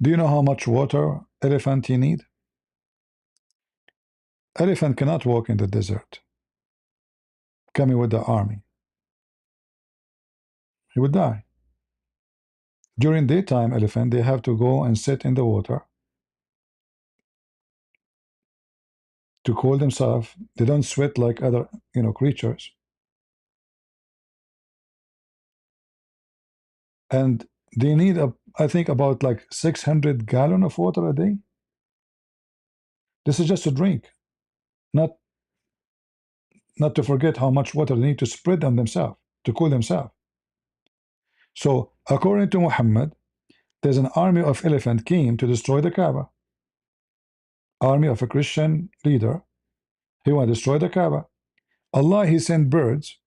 Do you know how much water elephant you need? Elephant cannot walk in the desert coming with the army. He would die. During daytime, elephant, they have to go and sit in the water to cool themselves. They don't sweat like other creatures. And they need I think about like 600 gallons of water a day. This is just to drink, not to forget how much water they need to spread on themselves to cool themselves. So according to Muhammad, there's an army of elephant came to destroy the Kaaba. Army of a Christian leader. He want to destroy the Kaaba. Allah, he sent birds,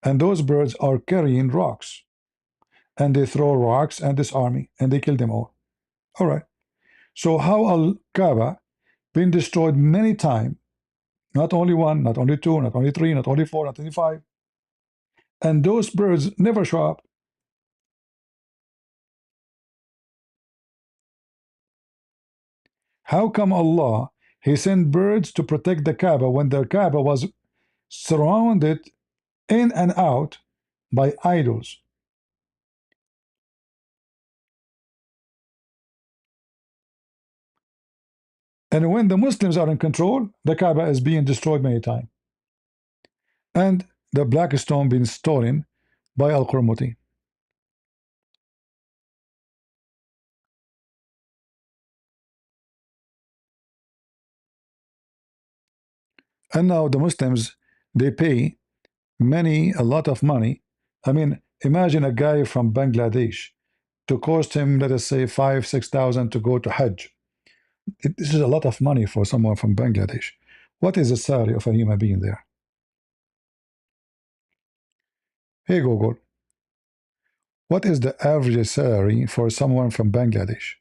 and those birds are carrying rocks, and they throw rocks at this army, and they kill them all. All right. So how Al-Kaaba been destroyed many times, not only one, not only two, not only three, not only four, not only five, and those birds never show up. How come Allah, he sent birds to protect the Kaaba when the Kaaba was surrounded in and out by idols? And when the Muslims are in control, the Kaaba is being destroyed many times. And the black stone being stolen by Al-Qurmuti. And now the Muslims, they pay a lot of money. I mean, imagine a guy from Bangladesh to cost him, let us say, 5,000–6,000 to go to Hajj. This is a lot of money for someone from Bangladesh. What is the salary of a human being there? Hey Google, what is the average salary for someone from Bangladesh?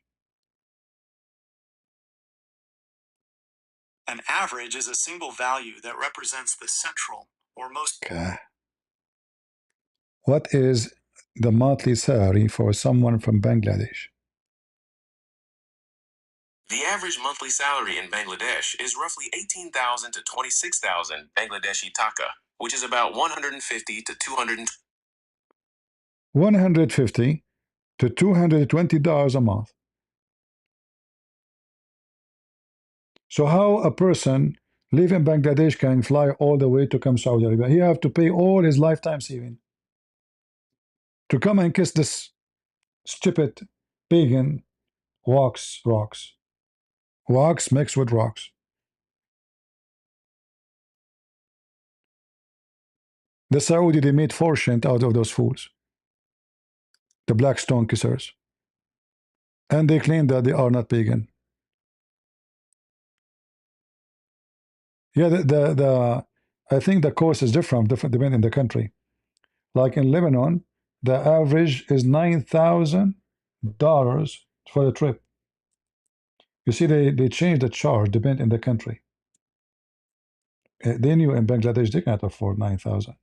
An average is a single value that represents the central or most. Okay. What is the monthly salary for someone from Bangladesh? The average monthly salary in Bangladesh is roughly 18,000 to 26,000 Bangladeshi taka, which is about 150 to 200. $150 to $220 a month. So how a person live in Bangladesh can fly all the way to come Saudi Arabia? He have to pay all his lifetime saving to come and kiss this stupid pagan rocks mixed with rocks. The Saudi, they made fortune out of those fools, the black stone kissers, and they claim that they are not pagan. Yeah, I think the cost is different depending on the country. Like in Lebanon, the average is $9,000 for the trip. You see, they changed the charge depending on the country. They knew in Bangladesh they can't afford 9,000.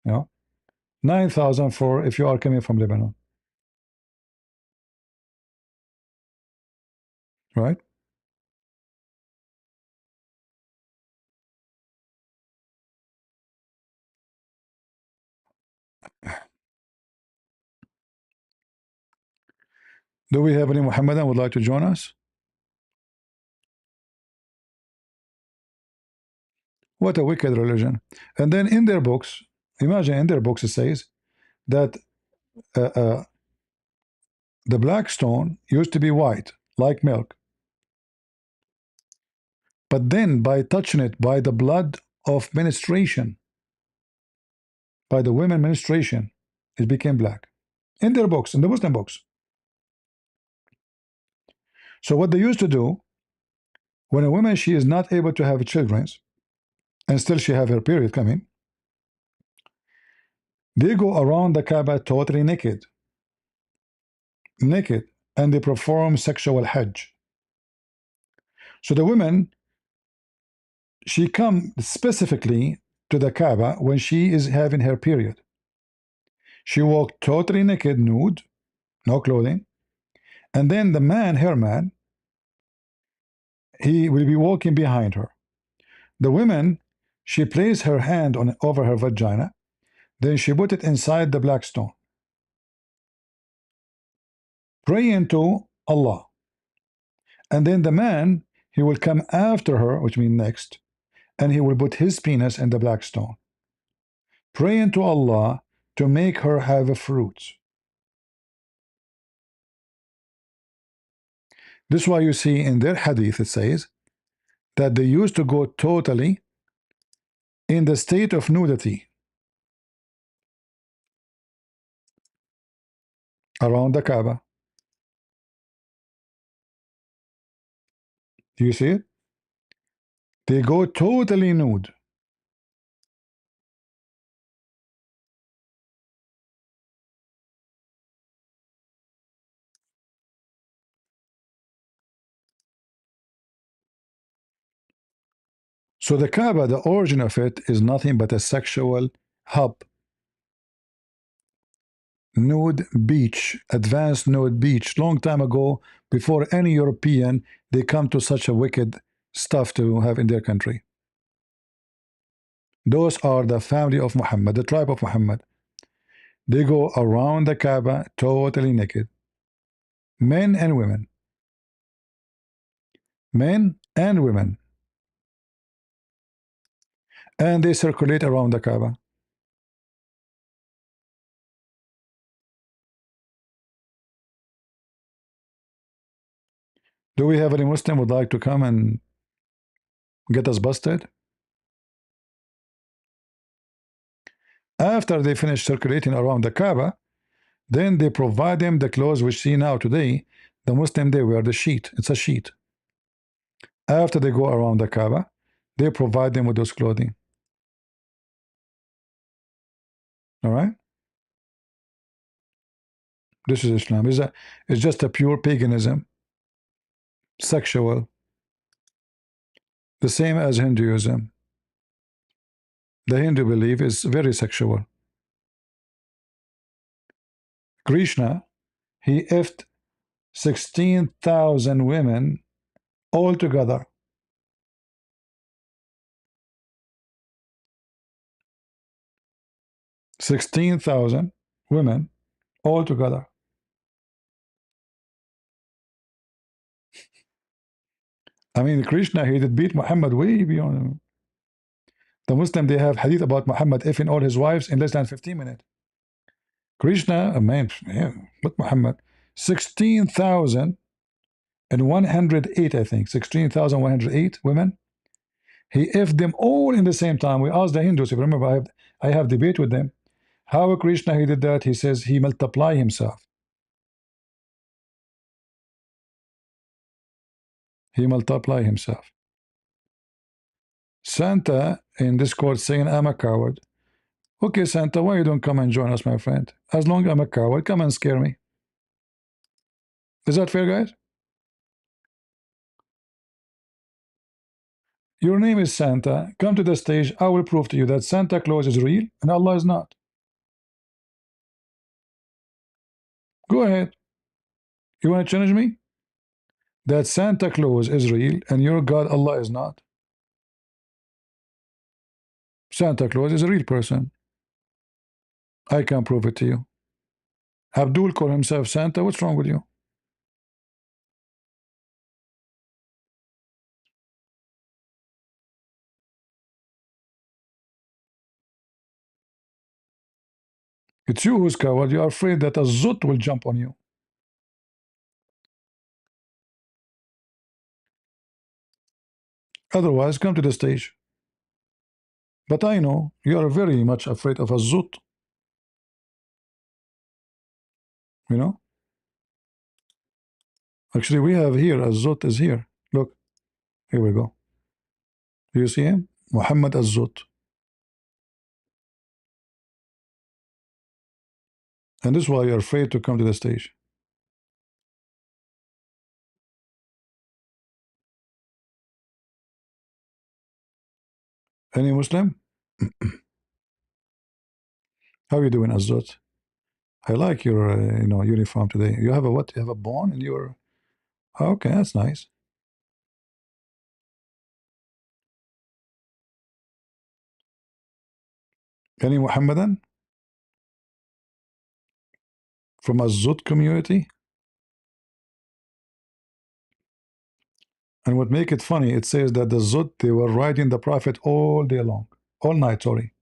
You know, 9,000 for if you are coming from Lebanon, right? Do we have any Muhammadan would like to join us? What a wicked religion. And then in their books, imagine in their books it says that the black stone used to be white, like milk. But then by touching it by the blood of menstruation, by the women menstruation, it became black. In their books, in the Muslim books. So what they used to do, when a woman, she is not able to have children, and still she have her period coming, they go around the Kaaba totally naked, and they perform sexual hajj. So the woman, she come specifically to the Kaaba when she is having her period. She walked totally naked, nude, no clothing, and then the man, her man, he will be walking behind her. The woman, she placed her hand on over her vagina, then she put it inside the black stone, praying to Allah. And then the man, he will come after her, which means next, and he will put his penis in the black stone, praying to Allah to make her have a fruit. This is why you see in their hadith it says that they used to go totally in the state of nudity around the Kaaba. Do you see it? They go totally nude. So the Kaaba, the origin of it is nothing but a sexual hub. Nude beach, advanced nude beach, long time ago, before any European, they come to such a wicked stuff to have in their country. Those are the family of Muhammad, the tribe of Muhammad. They go around the Kaaba totally naked, men and women. men and women, and they circulate around the Kaaba. Do we have any Muslim would like to come and get us busted? After they finish circulating around the Kaaba, then they provide them the clothes we see now today. The Muslim, they wear the sheet. It's a sheet. After they go around the Kaaba, they provide them with those clothing. All right? This is Islam. It's just a pure paganism, sexual, the same as Hinduism. The Hindu belief is very sexual. Krishna, he effed 16,000 women altogether. 16,000 women altogether. I mean, Krishna, he did beat Muhammad way beyond him. The Muslim, they have hadith about Muhammad effing all his wives in less than 15 minutes. Krishna, a man, but Muhammad, 16,108, I think, 16,108 women. He effed them all in the same time. We asked the Hindus, if you remember, I have debate with them. How Krishna he did that? He says he multiply himself. He multiply himself. Santa in Discord saying, I'm a coward. Okay, Santa, why you don't come and join us, my friend? As long as I'm a coward, come and scare me. Is that fair, guys? Your name is Santa. Come to the stage. I will prove to you that Santa Claus is real and Allah is not. Go ahead. You want to challenge me? That Santa Claus is real and your God Allah is not. Santa Claus is a real person. I can prove it to you. Abdul called himself Santa. What's wrong with you? It's you who's coward. You are afraid that a zut will jump on you. Otherwise, come to the stage. But I know you are very much afraid of a zut. You know? Actually, we have here, a zut is here. Look, here we go. Do you see him? Muhammad az-Zut. And this is why you're afraid to come to the stage. Any Muslim? How are you doing, Azot? I like your uniform today. You have a what? You have a bone in your... Okay, that's nice. Any Muhammadan? From a Zut community? And what make it funny, it says that the Zut, they were riding the Prophet all day long. All night, sorry.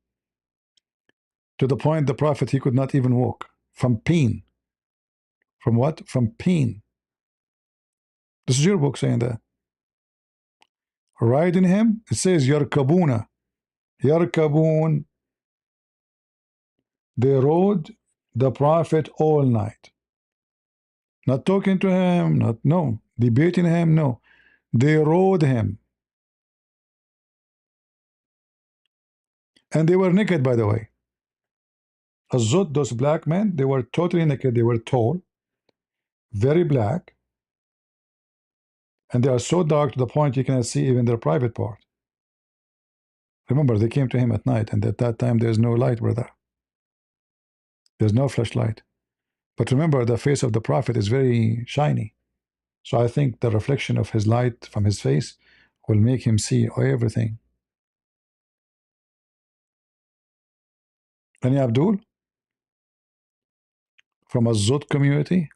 To the point the Prophet, he could not even walk. From pain. From what? From pain. This is your book saying that. Riding him, it says Yarkabuna. Yarkabun. They rode the Prophet all night. Not talking to him, no. Debating him, no. They rode him. And they were naked, by the way. Azut, those black men, they were totally naked. They were tall, very black, and they are so dark to the point you cannot see even their private part. Remember, they came to him at night, and at that time there's no light, brother. There's no flashlight. But remember, the face of the Prophet is very shiny. So I think the reflection of his light from his face will make him see everything. Any Abdul? From a Zut community?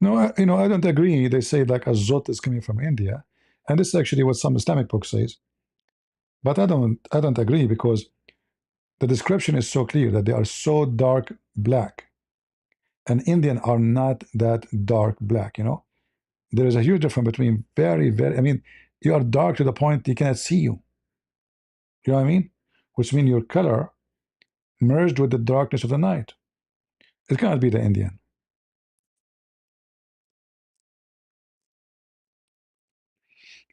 No, I don't agree. They say like azot is coming from India, and this is actually what some Islamic book says. But I don't agree because the description is so clear that they are so dark black, and Indian are not that dark black. There is a huge difference between very, very. I mean, you are dark to the point they cannot see you. You know what I mean? Which means your color merged with the darkness of the night. It cannot be the Indian.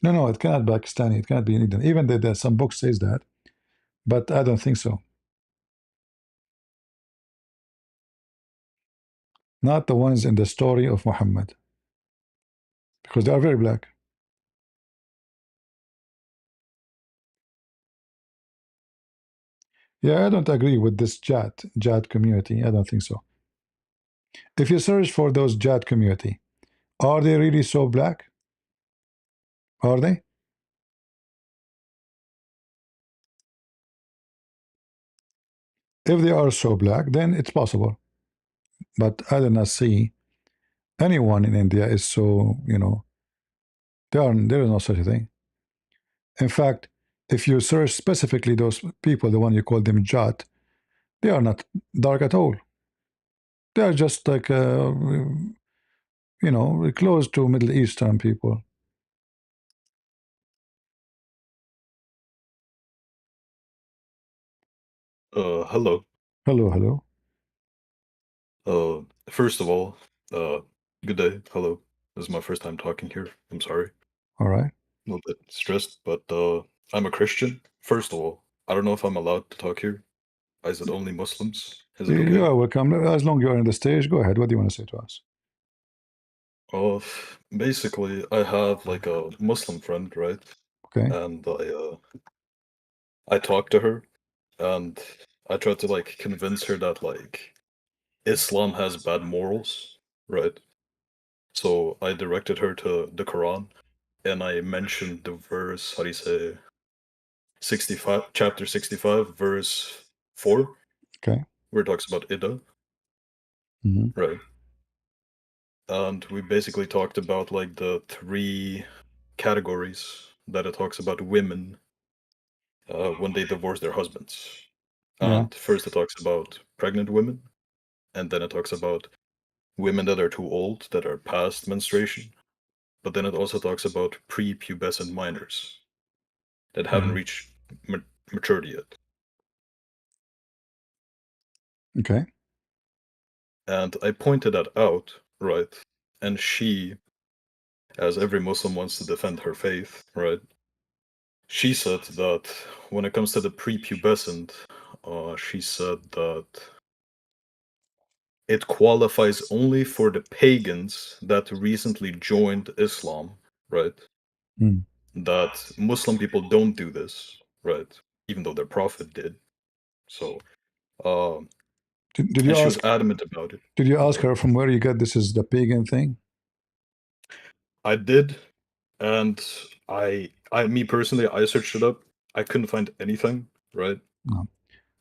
No, it cannot be Pakistani. It cannot be Indian. Even some book says that, but I don't think so. Not the ones in the story of Muhammad, because they are very black. Yeah, I don't agree with this Jat community. I don't think so. If you search for those Jat community, are they really so black? Are they? If they are so black, then it's possible. But I do not see anyone in India is so, there is no such a thing. In fact, if you search specifically those people, the one you call them Jat, they are not dark at all. They are just like, close to Middle Eastern people. Hello. Hello, hello. First of all, good day. Hello. This is my first time talking here. I'm sorry. All right. A little bit stressed, but I'm a Christian. First of all, I don't know if I'm allowed to talk here. Is it only Muslims? Is it You okay? are welcome. As long as you're on the stage, go ahead. What do you want to say to us? Uh, Basically, I have like a Muslim friend, right? Okay. And I talked to her, and I tried to like convince her that like Islam has bad morals, right? So I directed her to the Quran, and I mentioned the verse, how do you say, 65, chapter 65, verse 4, Okay. where it talks about Ida, Hmm. right? And we basically talked about like the three categories that it talks about women when they divorce their husbands. Yeah. And first it talks about pregnant women, and then it talks about women that are too old, that are past menstruation. But then it also talks about prepubescent minors that haven't reached maturity yet. Okay. And I pointed that out, right? And she, as every Muslim wants to defend her faith, right? She said that when it comes to the prepubescent, she said that it qualifies only for the pagans that recently joined Islam, right? Mm. That Muslim people don't do this, right? Even though their prophet did. So, Did you and she was ask? adamant about it. Did you I'm ask sorry. her from where you got this is the pagan thing? I did, and me personally, I searched it up. I couldn't find anything, right? No.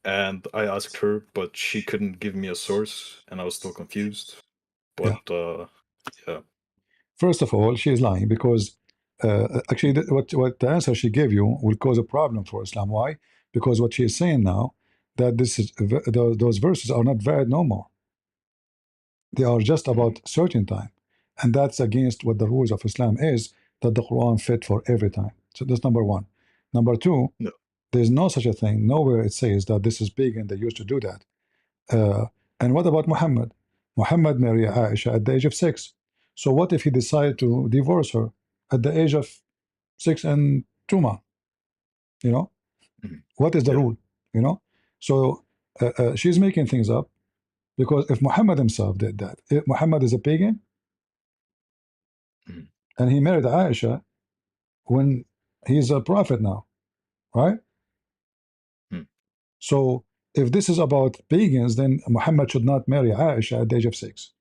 And I asked her, but she couldn't give me a source, and I was still confused. Yeah. But yeah. First of all, she is lying because actually, what the answer she gave you will cause a problem for Islam. Why? Because what she is saying now that this is those verses are not valid no more. They are just about certain time, and that's against what the rules of Islam is. That the Quran fit for every time. So that's number one. Number two, No. there's no such a thing. Nowhere it says that this is pagan. They used to do that. And what about Muhammad? Muhammad married Aisha at the age of 6. So what if he decided to divorce her at the age of 6 and 2 months? You know, Mhm. what is the Yeah. rule? You know, so she's making things up because if Muhammad himself did that, if Muhammad is a pagan Mhm. and he married Aisha when he's a prophet now, right? Mhm. So if this is about pagans, then Muhammad should not marry Aisha at the age of 6.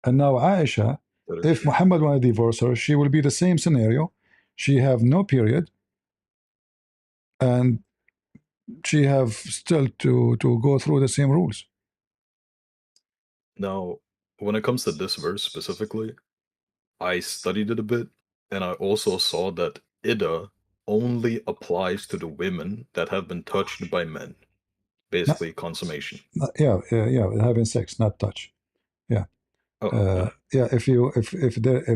And now Aisha, That is if true. Muhammad want to divorce her, she will be the same scenario. She have no period, and she have still to go through the same rules. Now, when it comes to this verse specifically, I studied it a bit, and I also saw that Ida only applies to the women that have been touched by men. Basically, consummation. Yeah, having sex, not touch. Yeah. Oh, Yeah, if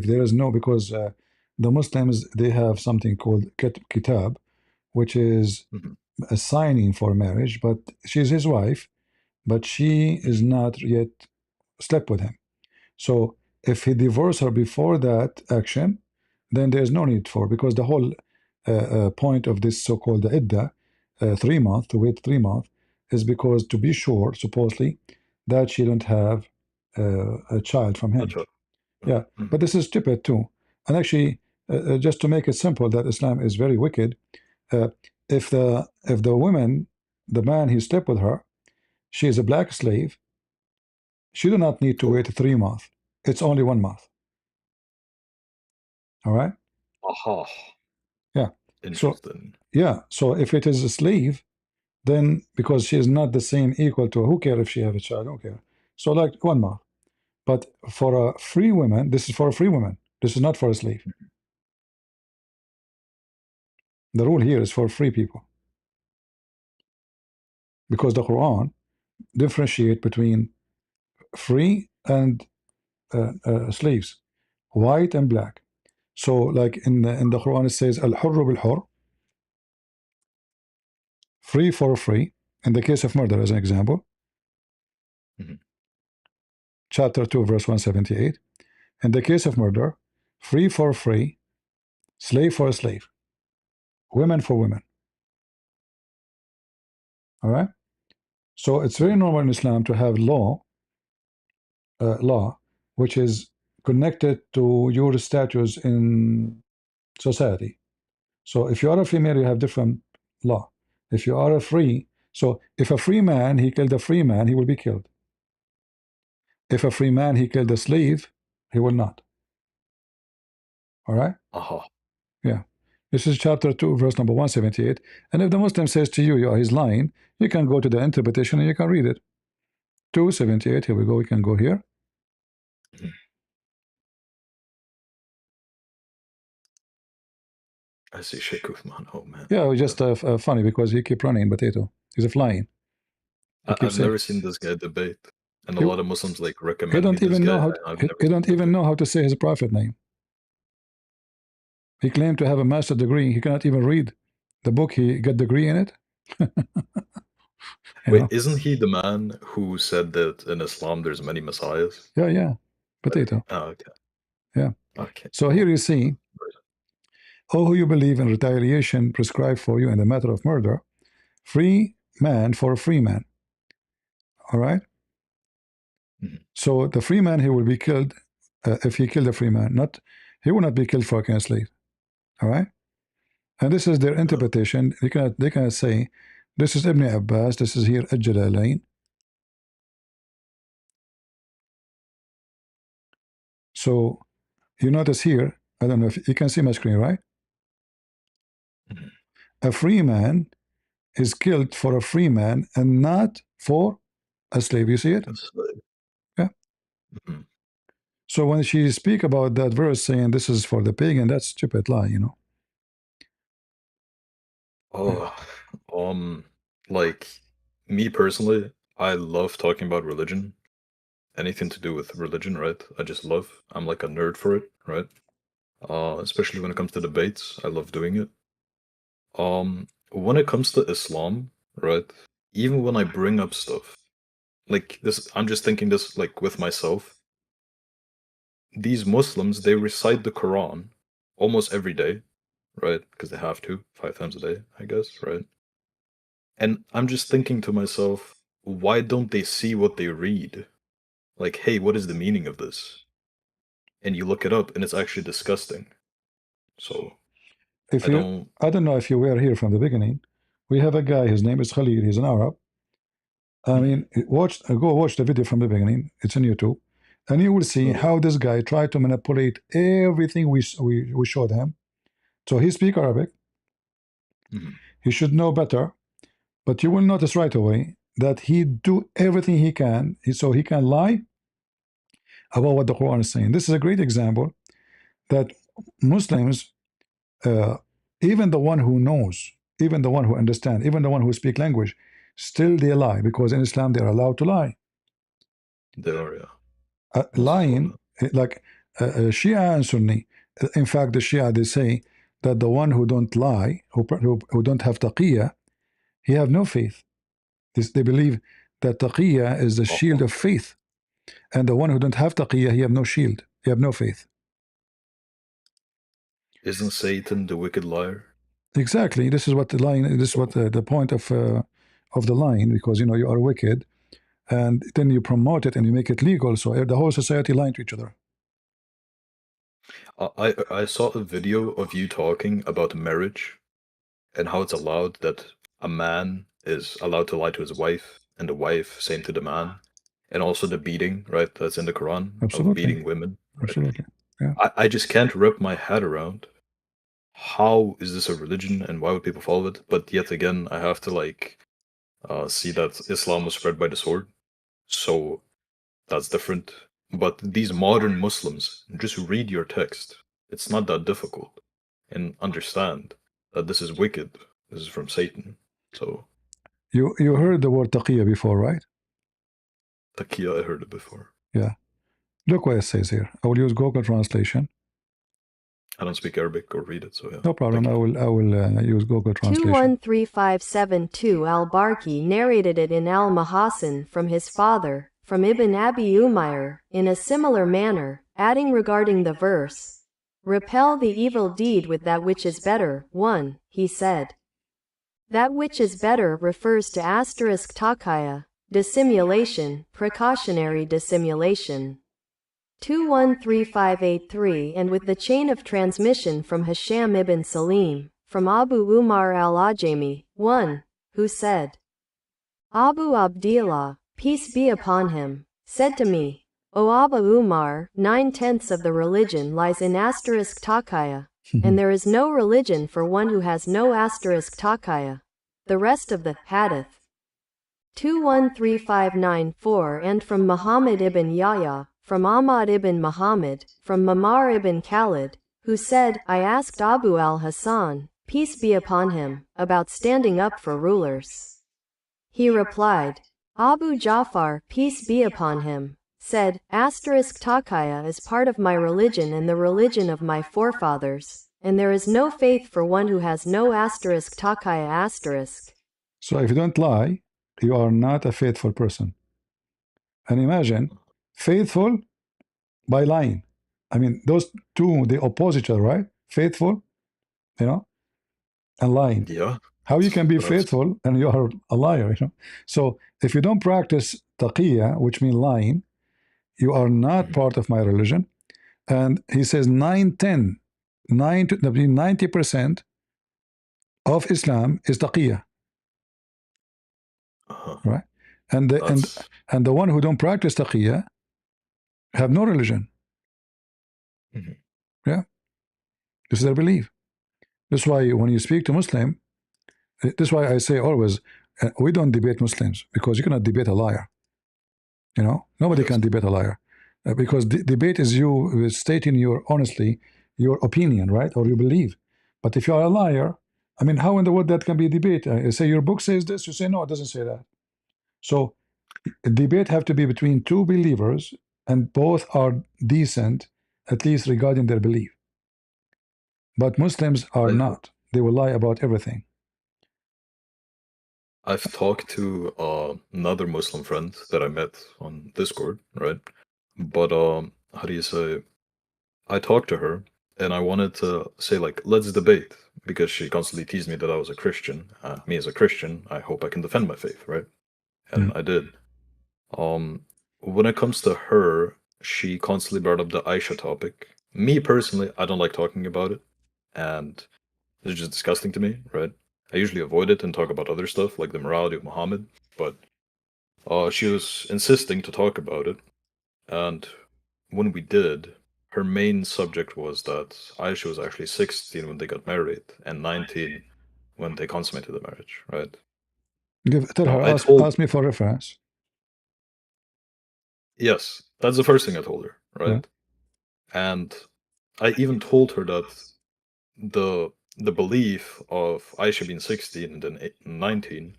there is no, because the Muslims, they have something called kitab, which is mhm. a signing for marriage, but she's his wife, but she is not yet slept with him. So if he divorced her before that action, then there's no need for, because the whole point of this so-called idda, 3 month, to wait 3 months, is because to be sure, supposedly, that she don't have a child from him. That's right. Yeah, but this is stupid too. And actually, just to make it simple, that Islam is very wicked. Uh, if the woman, the man he slept with her, she is a black slave, she do not need to Oh, wait 3 months. It's only 1 month. All right. aha. Yeah. So Interesting. yeah. So if it is a slave, then because she is not the same equal to, who care if she have a child? Who care? So like 1 month. But for a free woman, this is for a free woman. This is not for a slave. The rule here is for free people, because the Quran differentiate between free and slaves, white and black. So like in the Quran it says al-hurru bil-hurr, free for free, in the case of murder as an example, chapter 2 verse 178. In the case of murder, free for free, slave for a slave, women for women. All right. So it's very normal in Islam to have law which is connected to your status in society. So if you are a female, you have different law. If you are a free, so if a free man, he killed a free man, he will be killed. If a free man, he killed a slave, he will not. All right? Aha. Yeah. This is chapter 2, verse number 178. And if the Muslim says to you, yeah, he's lying, you can go to the interpretation and you can read it. 278, here we go, we can go here. I see Sheikh Uthman. Oh man. Yeah, it was just funny because he keep running, potato. He's flying. I've never seen this guy debate, and a lot of Muslims like He recommend me don't this even know guy. how. And I've He never don't seen him even debate. know how to say his prophet name. He claimed to have a master degree. He cannot even read the book. He got degree in it. Wait, isn't he the man who said that in Islam there's many messiahs? Yeah. Potato. Oh, okay. Yeah. Okay. So here you see, oh, who you believe in retaliation prescribed for you in the matter of murder, free man for a free man. All right. So the free man, he will be killed if he killed a free man. He will not be killed for a slave. All right. And this is their interpretation. They cannot say this is Ibn Abbas. This is here Al-Jalalain. So you notice here, I don't know if you can see my screen, right? A free man is killed for a free man and not for a slave. You see it? Yeah. So when she speak about that verse saying this is for the pagan, that's stupid lie, you know. Like me personally, I love talking about religion. Anything to do with religion, right? I just love. I'm like a nerd for it, right? Especially when it comes to debates, I love doing it. When it comes to Islam, right? Even when I bring up stuff like this, I'm just thinking this like with myself. These Muslims, they recite the Quran almost every day, right? Because they have to, 5 times a day, I guess, right? And I'm just thinking to myself, why don't they see what they read? Like, hey, what is the meaning of this? And you look it up, and it's actually disgusting. So, I don't know if you were here from the beginning. We have a guy, his name is Khalid, he's an Arab. I mean, go watch the video from the beginning. It's on YouTube. And you will see how this guy tried to manipulate everything we showed him. So he speaks Arabic. He should know better. But you will notice right away that he do everything he can so he can lie about what the Quran is saying. This is a great example that Muslims, even the one who knows, even the one who understands, even the one who speaks language, still they lie, because in Islam they are allowed to lie. They are, yeah. Lying, like Shia and Sunni. In fact, the Shia, they say that the one who don't lie, who don't have taqiyya, he have no faith. They believe that taqiyya is the shield of faith, and the one who don't have taqiyya, he have no shield, he have no faith. Isn't Satan the wicked liar? Exactly. This is what the line. This is what the point of the line, because you are wicked, and then you promote it and you make it legal. So the whole society lying to each other. I saw a video of you talking about marriage and how it's allowed that a man is allowed to lie to his wife, and the wife same to the man, and also the beating, right? That's in the Quran. Absolutely. Of beating women. Right? Absolutely. Yeah. I just can't wrap my head around how is this a religion and why would people follow it? But yet again, I have to see that Islam was spread by the sword, so that's different. But these modern Muslims, just read your text. It's not that difficult, and understand that this is wicked. This is from Satan. So you heard the word taqiyya before, right? Taqiyya, I heard it before. Yeah. Look what it says here. I will use Google translation. I don't speak Arabic or read it, so yeah. No problem. I will use Google translation. 213572 Al-Barki narrated it in Al-Mahasin from his father, from Ibn Abi Umayr, in a similar manner, adding regarding the verse, "Repel the evil deed with that which is better." 1. He said, "That which is better" refers to asterisk takaya, dissimulation, precautionary dissimulation. 213583 and with the chain of transmission from Hisham ibn Salim, from Abu Umar al-Ajami, 1, who said, "Abu Abdillah, peace be upon him, said to me, O Abu Umar, 9/10 of the religion lies in asterisk takaya, and there is no religion for one who has no asterisk takaya." The rest of the hadith. 213594 and from Muhammad ibn Yahya, from Ahmad ibn Muhammad, from Mamar ibn Khalid, who said, "I asked Abu al-Hasan, peace be upon him, about standing up for rulers." He replied, "Abu Ja'far, peace be upon him, said, asterisk takaya is part of my religion and the religion of my forefathers, and there is no faith for one who has no asterisk takaya asterisk." So if you don't lie, you are not a faithful person. And imagine, faithful by lying. I mean, those two, they oppose each other, right? Faithful, and lying. Yeah. How you can be faithful and you are a liar, So if you don't practice taqiyya, which means lying, you are not part of my religion. And he says 90% of Islam is taqiyya. Right? And the one who don't practice taqiyya have no religion. Yeah. This is their belief. That's why when you speak to Muslim, that's why I say always, we don't debate Muslims, because you cannot debate a liar. Nobody can debate a liar, because debate is you stating honestly your opinion, right, or you believe. But if you are a liar, I mean, how in the world that can be a debate? I say your book says this, you say no, it doesn't say that. So a debate have to be between two believers, and both are decent, at least regarding their belief. But Muslims are not. They will lie about everything. I've talked to another Muslim friend that I met on Discord, right? But how do you say? I talked to her, and I wanted to say, like, let's debate, because she constantly teased me that I was a Christian. Me as a Christian, I hope I can defend my faith, right? And I did. When it comes to her, she constantly brought up the Aisha topic. Me personally, I don't like talking about it, and it's just disgusting to me, right? I usually avoid it and talk about other stuff like the morality of Muhammad, but she was insisting to talk about it, and when we did, her main subject was that Aisha was actually 16 when they got married and 19 when they consummated the marriage, right? Tell her, ask me for reference. Yes, that's the first thing I told her. right? And I even told her that the belief of Aisha being 16 and then 19,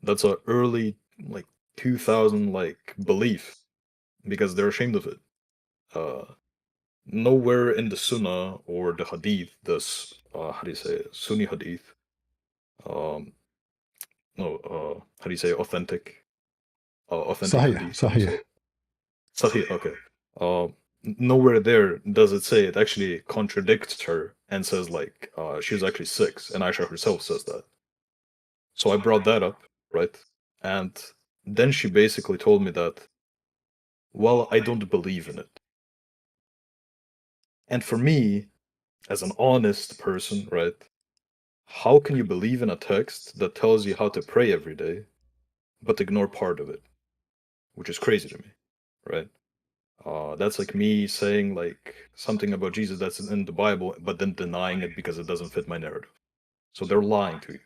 that's a early like 2000 like belief because they're ashamed of it. Nowhere in the Sunnah or the Hadith, this how do you say it? Sunni Hadith? Um, no, how do you say authentic? Authentic صحيح Hadith. How do you say صحيح. it? Sahih. Okay. Nowhere there does it say it actually contradicts her and says like she's actually 6, and Aisha herself says that. So I brought that up, right? And then she basically told me that, well, I don't believe in it. And for me, as an honest person, right, how can you believe in a text that tells you how to pray every day, but ignore part of it? Which is crazy to me, right? That's like me saying like something about Jesus that's in the Bible, but then denying it because it doesn't fit my narrative. So they're lying to you.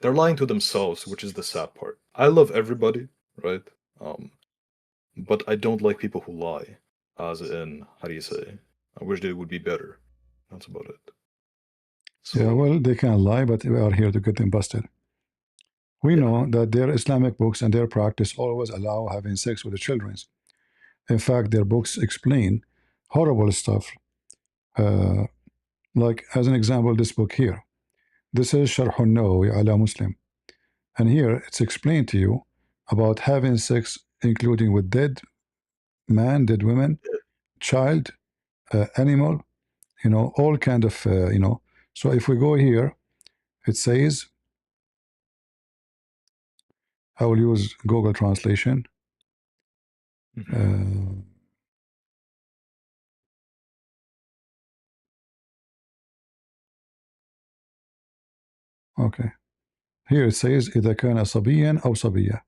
They're lying to themselves, which is the sad part. I love everybody, right? But I don't like people who lie. As in, how do you say? I wish they would be better. That's about it. So, Yeah, well, they can lie, but we are here to get them busted. We Yeah. know that their Islamic books and their practice always allow having sex with the children. In fact, their books explain horrible stuff. Like, as an example, this book here. This is Sharh al-Nawawi ala Muslim. And here it's explained to you about having sex, including with dead man, dead women, child, animal, all kind of, So if we go here, it says, I will use Google Translation. Okay. Here it says إذا كان صبيا أو صبية.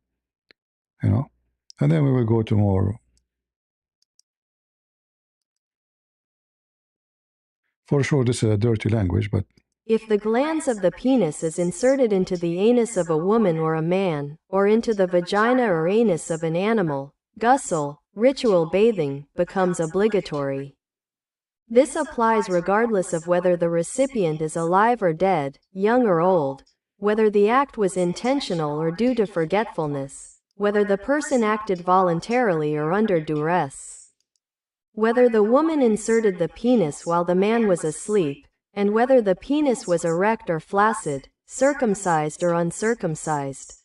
And then we will go to more. For sure, this is a dirty language, but If the glans of the penis is inserted into the anus of a woman or a man, or into the vagina or anus of an animal, ghusl, ritual bathing, becomes obligatory. This applies regardless of whether the recipient is alive or dead, young or old, whether the act was intentional or due to forgetfulness, whether the person acted voluntarily or under duress, whether the woman inserted the penis while the man was asleep, and whether the penis was erect or flaccid, circumcised or uncircumcised.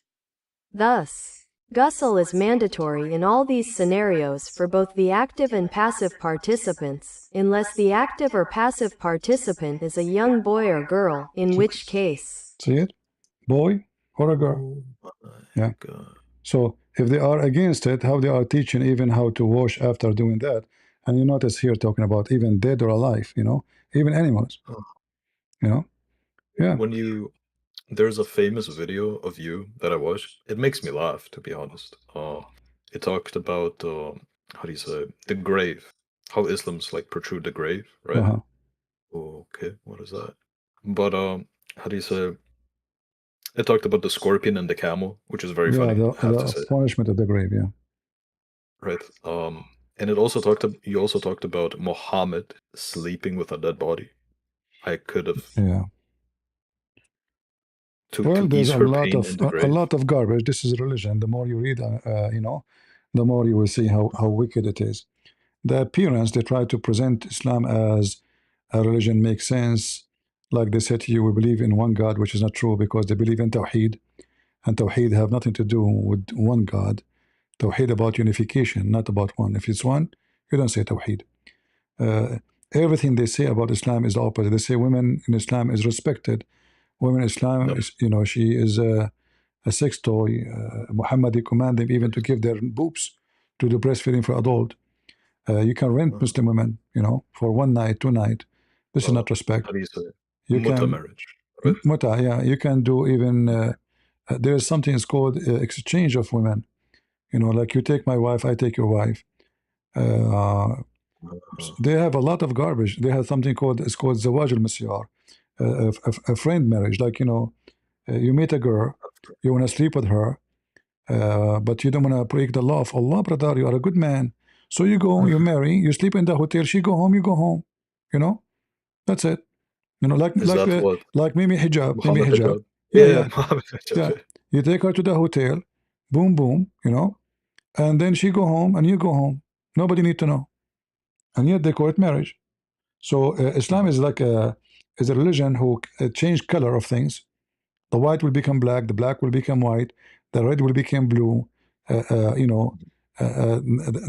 Thus, ghusl is mandatory in all these scenarios for both the active and passive participants, unless the active or passive participant is a young boy or girl, in which case. see it? Boy or a girl. Yeah. God. So if they are against it, how they are teaching even how to wash after doing that. And you notice here talking about even dead or alive, even animals. Yeah. When there's a famous video of you that I watched. It makes me laugh, to be honest. It talked about how do you say the grave, how Islam's like protrude the grave, right? Uh-huh. Okay, what is that? But how do you say? It talked about the scorpion and the camel, which is very Yeah, funny. I have to the say, punishment of the grave, yeah. right? And you also talked about Muhammad sleeping with a dead body. I could have Yeah. to Well, there's ease a her lot pain of in the a grave. lot of garbage. This is religion. The more you read, the more you will see how wicked it is. The appearance, they try to present Islam as a religion makes sense. Like they said to you, we believe in one God, which is not true because they believe in Tawheed. And Tawheed have nothing to do with one God. Tawheed about unification, not about one. If it's one, you don't say Tawheed. Everything they say about Islam is the opposite. They say women in Islam is respected. Women in Islam, Yep. is, she is a sex toy. Muhammad command them even to give their boobs to the breastfeeding for adult. You can rent Muslim women, for one night, 2 night. This is not respect. How do you say You muta can marriage, right? muta, yeah. You can do even. There is something it's called exchange of women. Like you take my wife, I take your wife. They have a lot of garbage. They have something called zawaj al-misyar, a friend marriage. Like you meet a girl, you want to sleep with her, but you don't want to break the law of Allah, brother. You are a good man, So you go, you marry, you sleep in the hotel. She go home, you go home. You know, that's it. You know, Is that what like Mimi Hijab, Muhammad Hijab? Yeah, Yeah, Muhammad Hijab. yeah. You take her to the hotel, boom, boom. You know, and then she go home and you go home. Nobody need to know, and yet they call it marriage. So Islam is like a religion who changed color of things. The white will become black, the black will become white, the red will become blue. You know,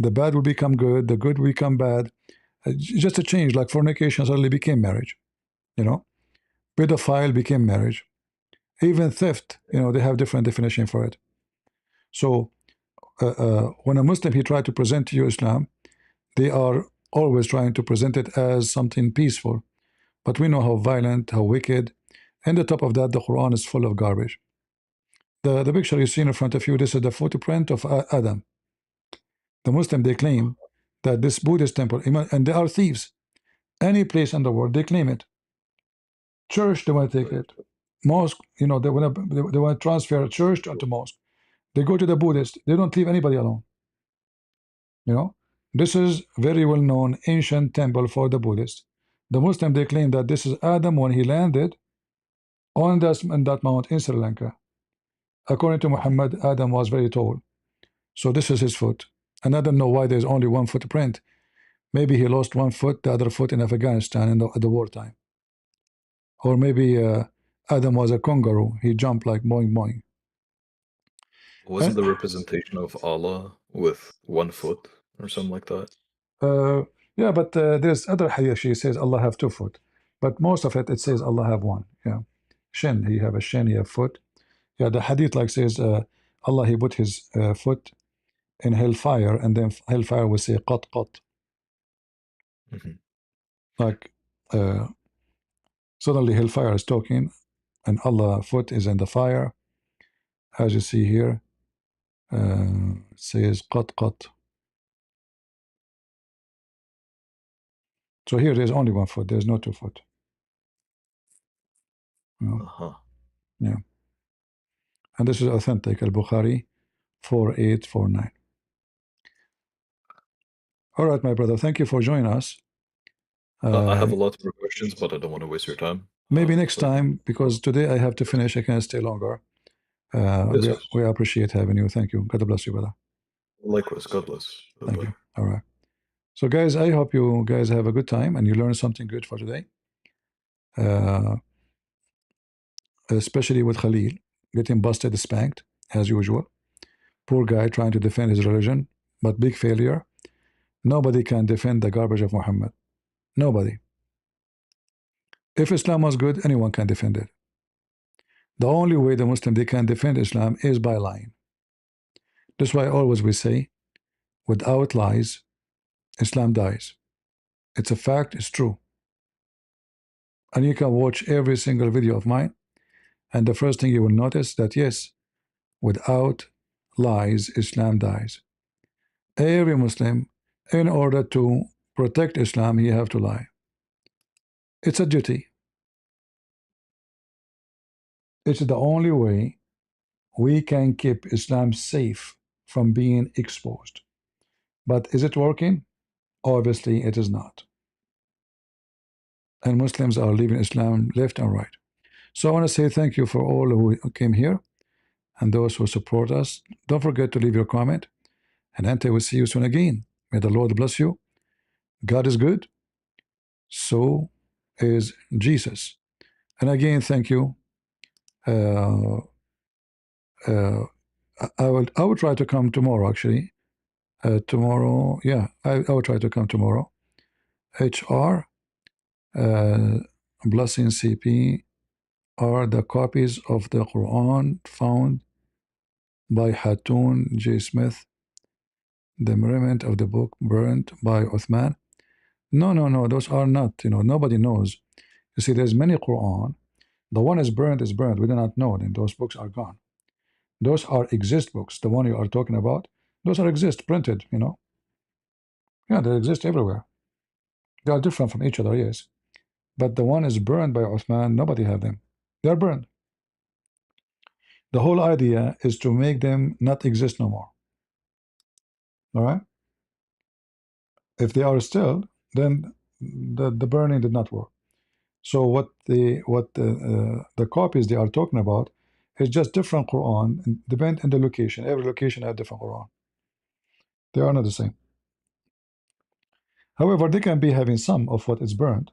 the bad will become good, the good will become bad. Just a change, like fornication suddenly became marriage. You know, pedophile became marriage. Even theft, you know, they have different definition for it. So when a Muslim he try to present to you Islam, they are always trying to present it as something peaceful. But we know how violent, how wicked. And on top of that, the Quran is full of garbage. The picture you see in front of you, this is the footprint of Adam. The Muslim, they claim that this Buddhist temple, and they are thieves. Any place in the world, they claim it. Church, they want to take it. Mosque, you know, they want to transfer a church to mosque. They go to the Buddhist. They don't leave anybody alone. You know, this is very well known ancient temple for the Buddhist. The Muslim, they claim that this is Adam when he landed on that mount in Sri Lanka. According to Muhammad, Adam was very tall. So this is his foot. And I don't know why there's only one footprint. Maybe he lost one foot, the other foot in Afghanistan in at the wartime. Or maybe Adam was a kangaroo. He jumped like boing boing. Wasn't the representation of Allah with one foot or something like that? Yeah, but there's other hadith. She says Allah have 2 foot. But most of it says Allah have 1. Yeah. Shin, he have a shin, he have foot. Yeah, the hadith like says Allah, he put his foot in hellfire, and then hellfire will say qat qat. Like suddenly hellfire is talking, and Allah foot is in the fire, as you see here. It says qat qat. So here there's only 1 foot. There's no 2 foot. You know? Yeah. And this is authentic. Al-Bukhari 4849. All right, my brother. Thank you for joining us. I have a lot more questions, but I don't want to waste your time. Maybe next time, because today I have to finish. I can't stay longer. We appreciate having you. Thank you. God bless you, brother. Likewise. God bless. Thank you. All right. So, guys, I hope you guys have a good time and you learned something good for today. Especially with Khalil getting busted, spanked, as usual. Poor guy trying to defend his religion, but big failure. Nobody can defend the garbage of Muhammad. Nobody. If Islam was good, anyone can defend it. The only way the Muslim they can defend Islam is by lying. That's why always we say, without lies, Islam dies. It's a fact, it's true. And you can watch every single video of mine, and the first thing you will notice that yes, without lies, Islam dies. Every Muslim, in order to protect Islam, he have to lie. It's a duty. It's the only way we can keep Islam safe from being exposed. But is it working? Obviously, it is not. And Muslims are leaving Islam left and right. So I want to say thank you for all who came here and those who support us. Don't forget to leave your comment. And Ante will see you soon again. May the Lord bless you. God is good. So is Jesus. And again, thank you. I will try to come tomorrow, actually. Tomorrow, yeah, I will try to come tomorrow. HR, Blessing CP are the copies of the Quran found by Hatun J. Smith, the merriment of the book burnt by Uthman. No, those are not, nobody knows. You see, there's many Quran. The one is burnt. We do not know, and those books are gone. Those are exist books. The one you are talking about, those are exist, printed, Yeah, they exist everywhere. They are different from each other, yes. But the one is burned by Uthman, nobody have them. They are burned. The whole idea is to make them not exist no more. All right? If they are still, then the burning did not work. So what the copies they are talking about is just different Quran, and depend on the location. Every location has different Quran. They are not the same. However, they can be having some of what is burned,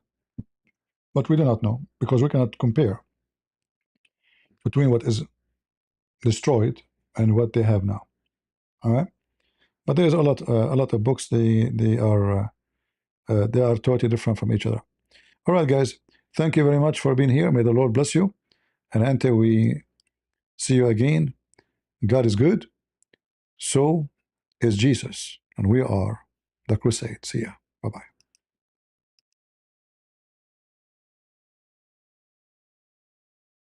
but we do not know because we cannot compare between what is destroyed and what they have now. All right, but there's a lot of books. They are totally different from each other. All right, guys. Thank you very much for being here. May the Lord bless you. And until we see you again, God is good. So is Jesus. And we are the crusade. See ya. Bye-bye.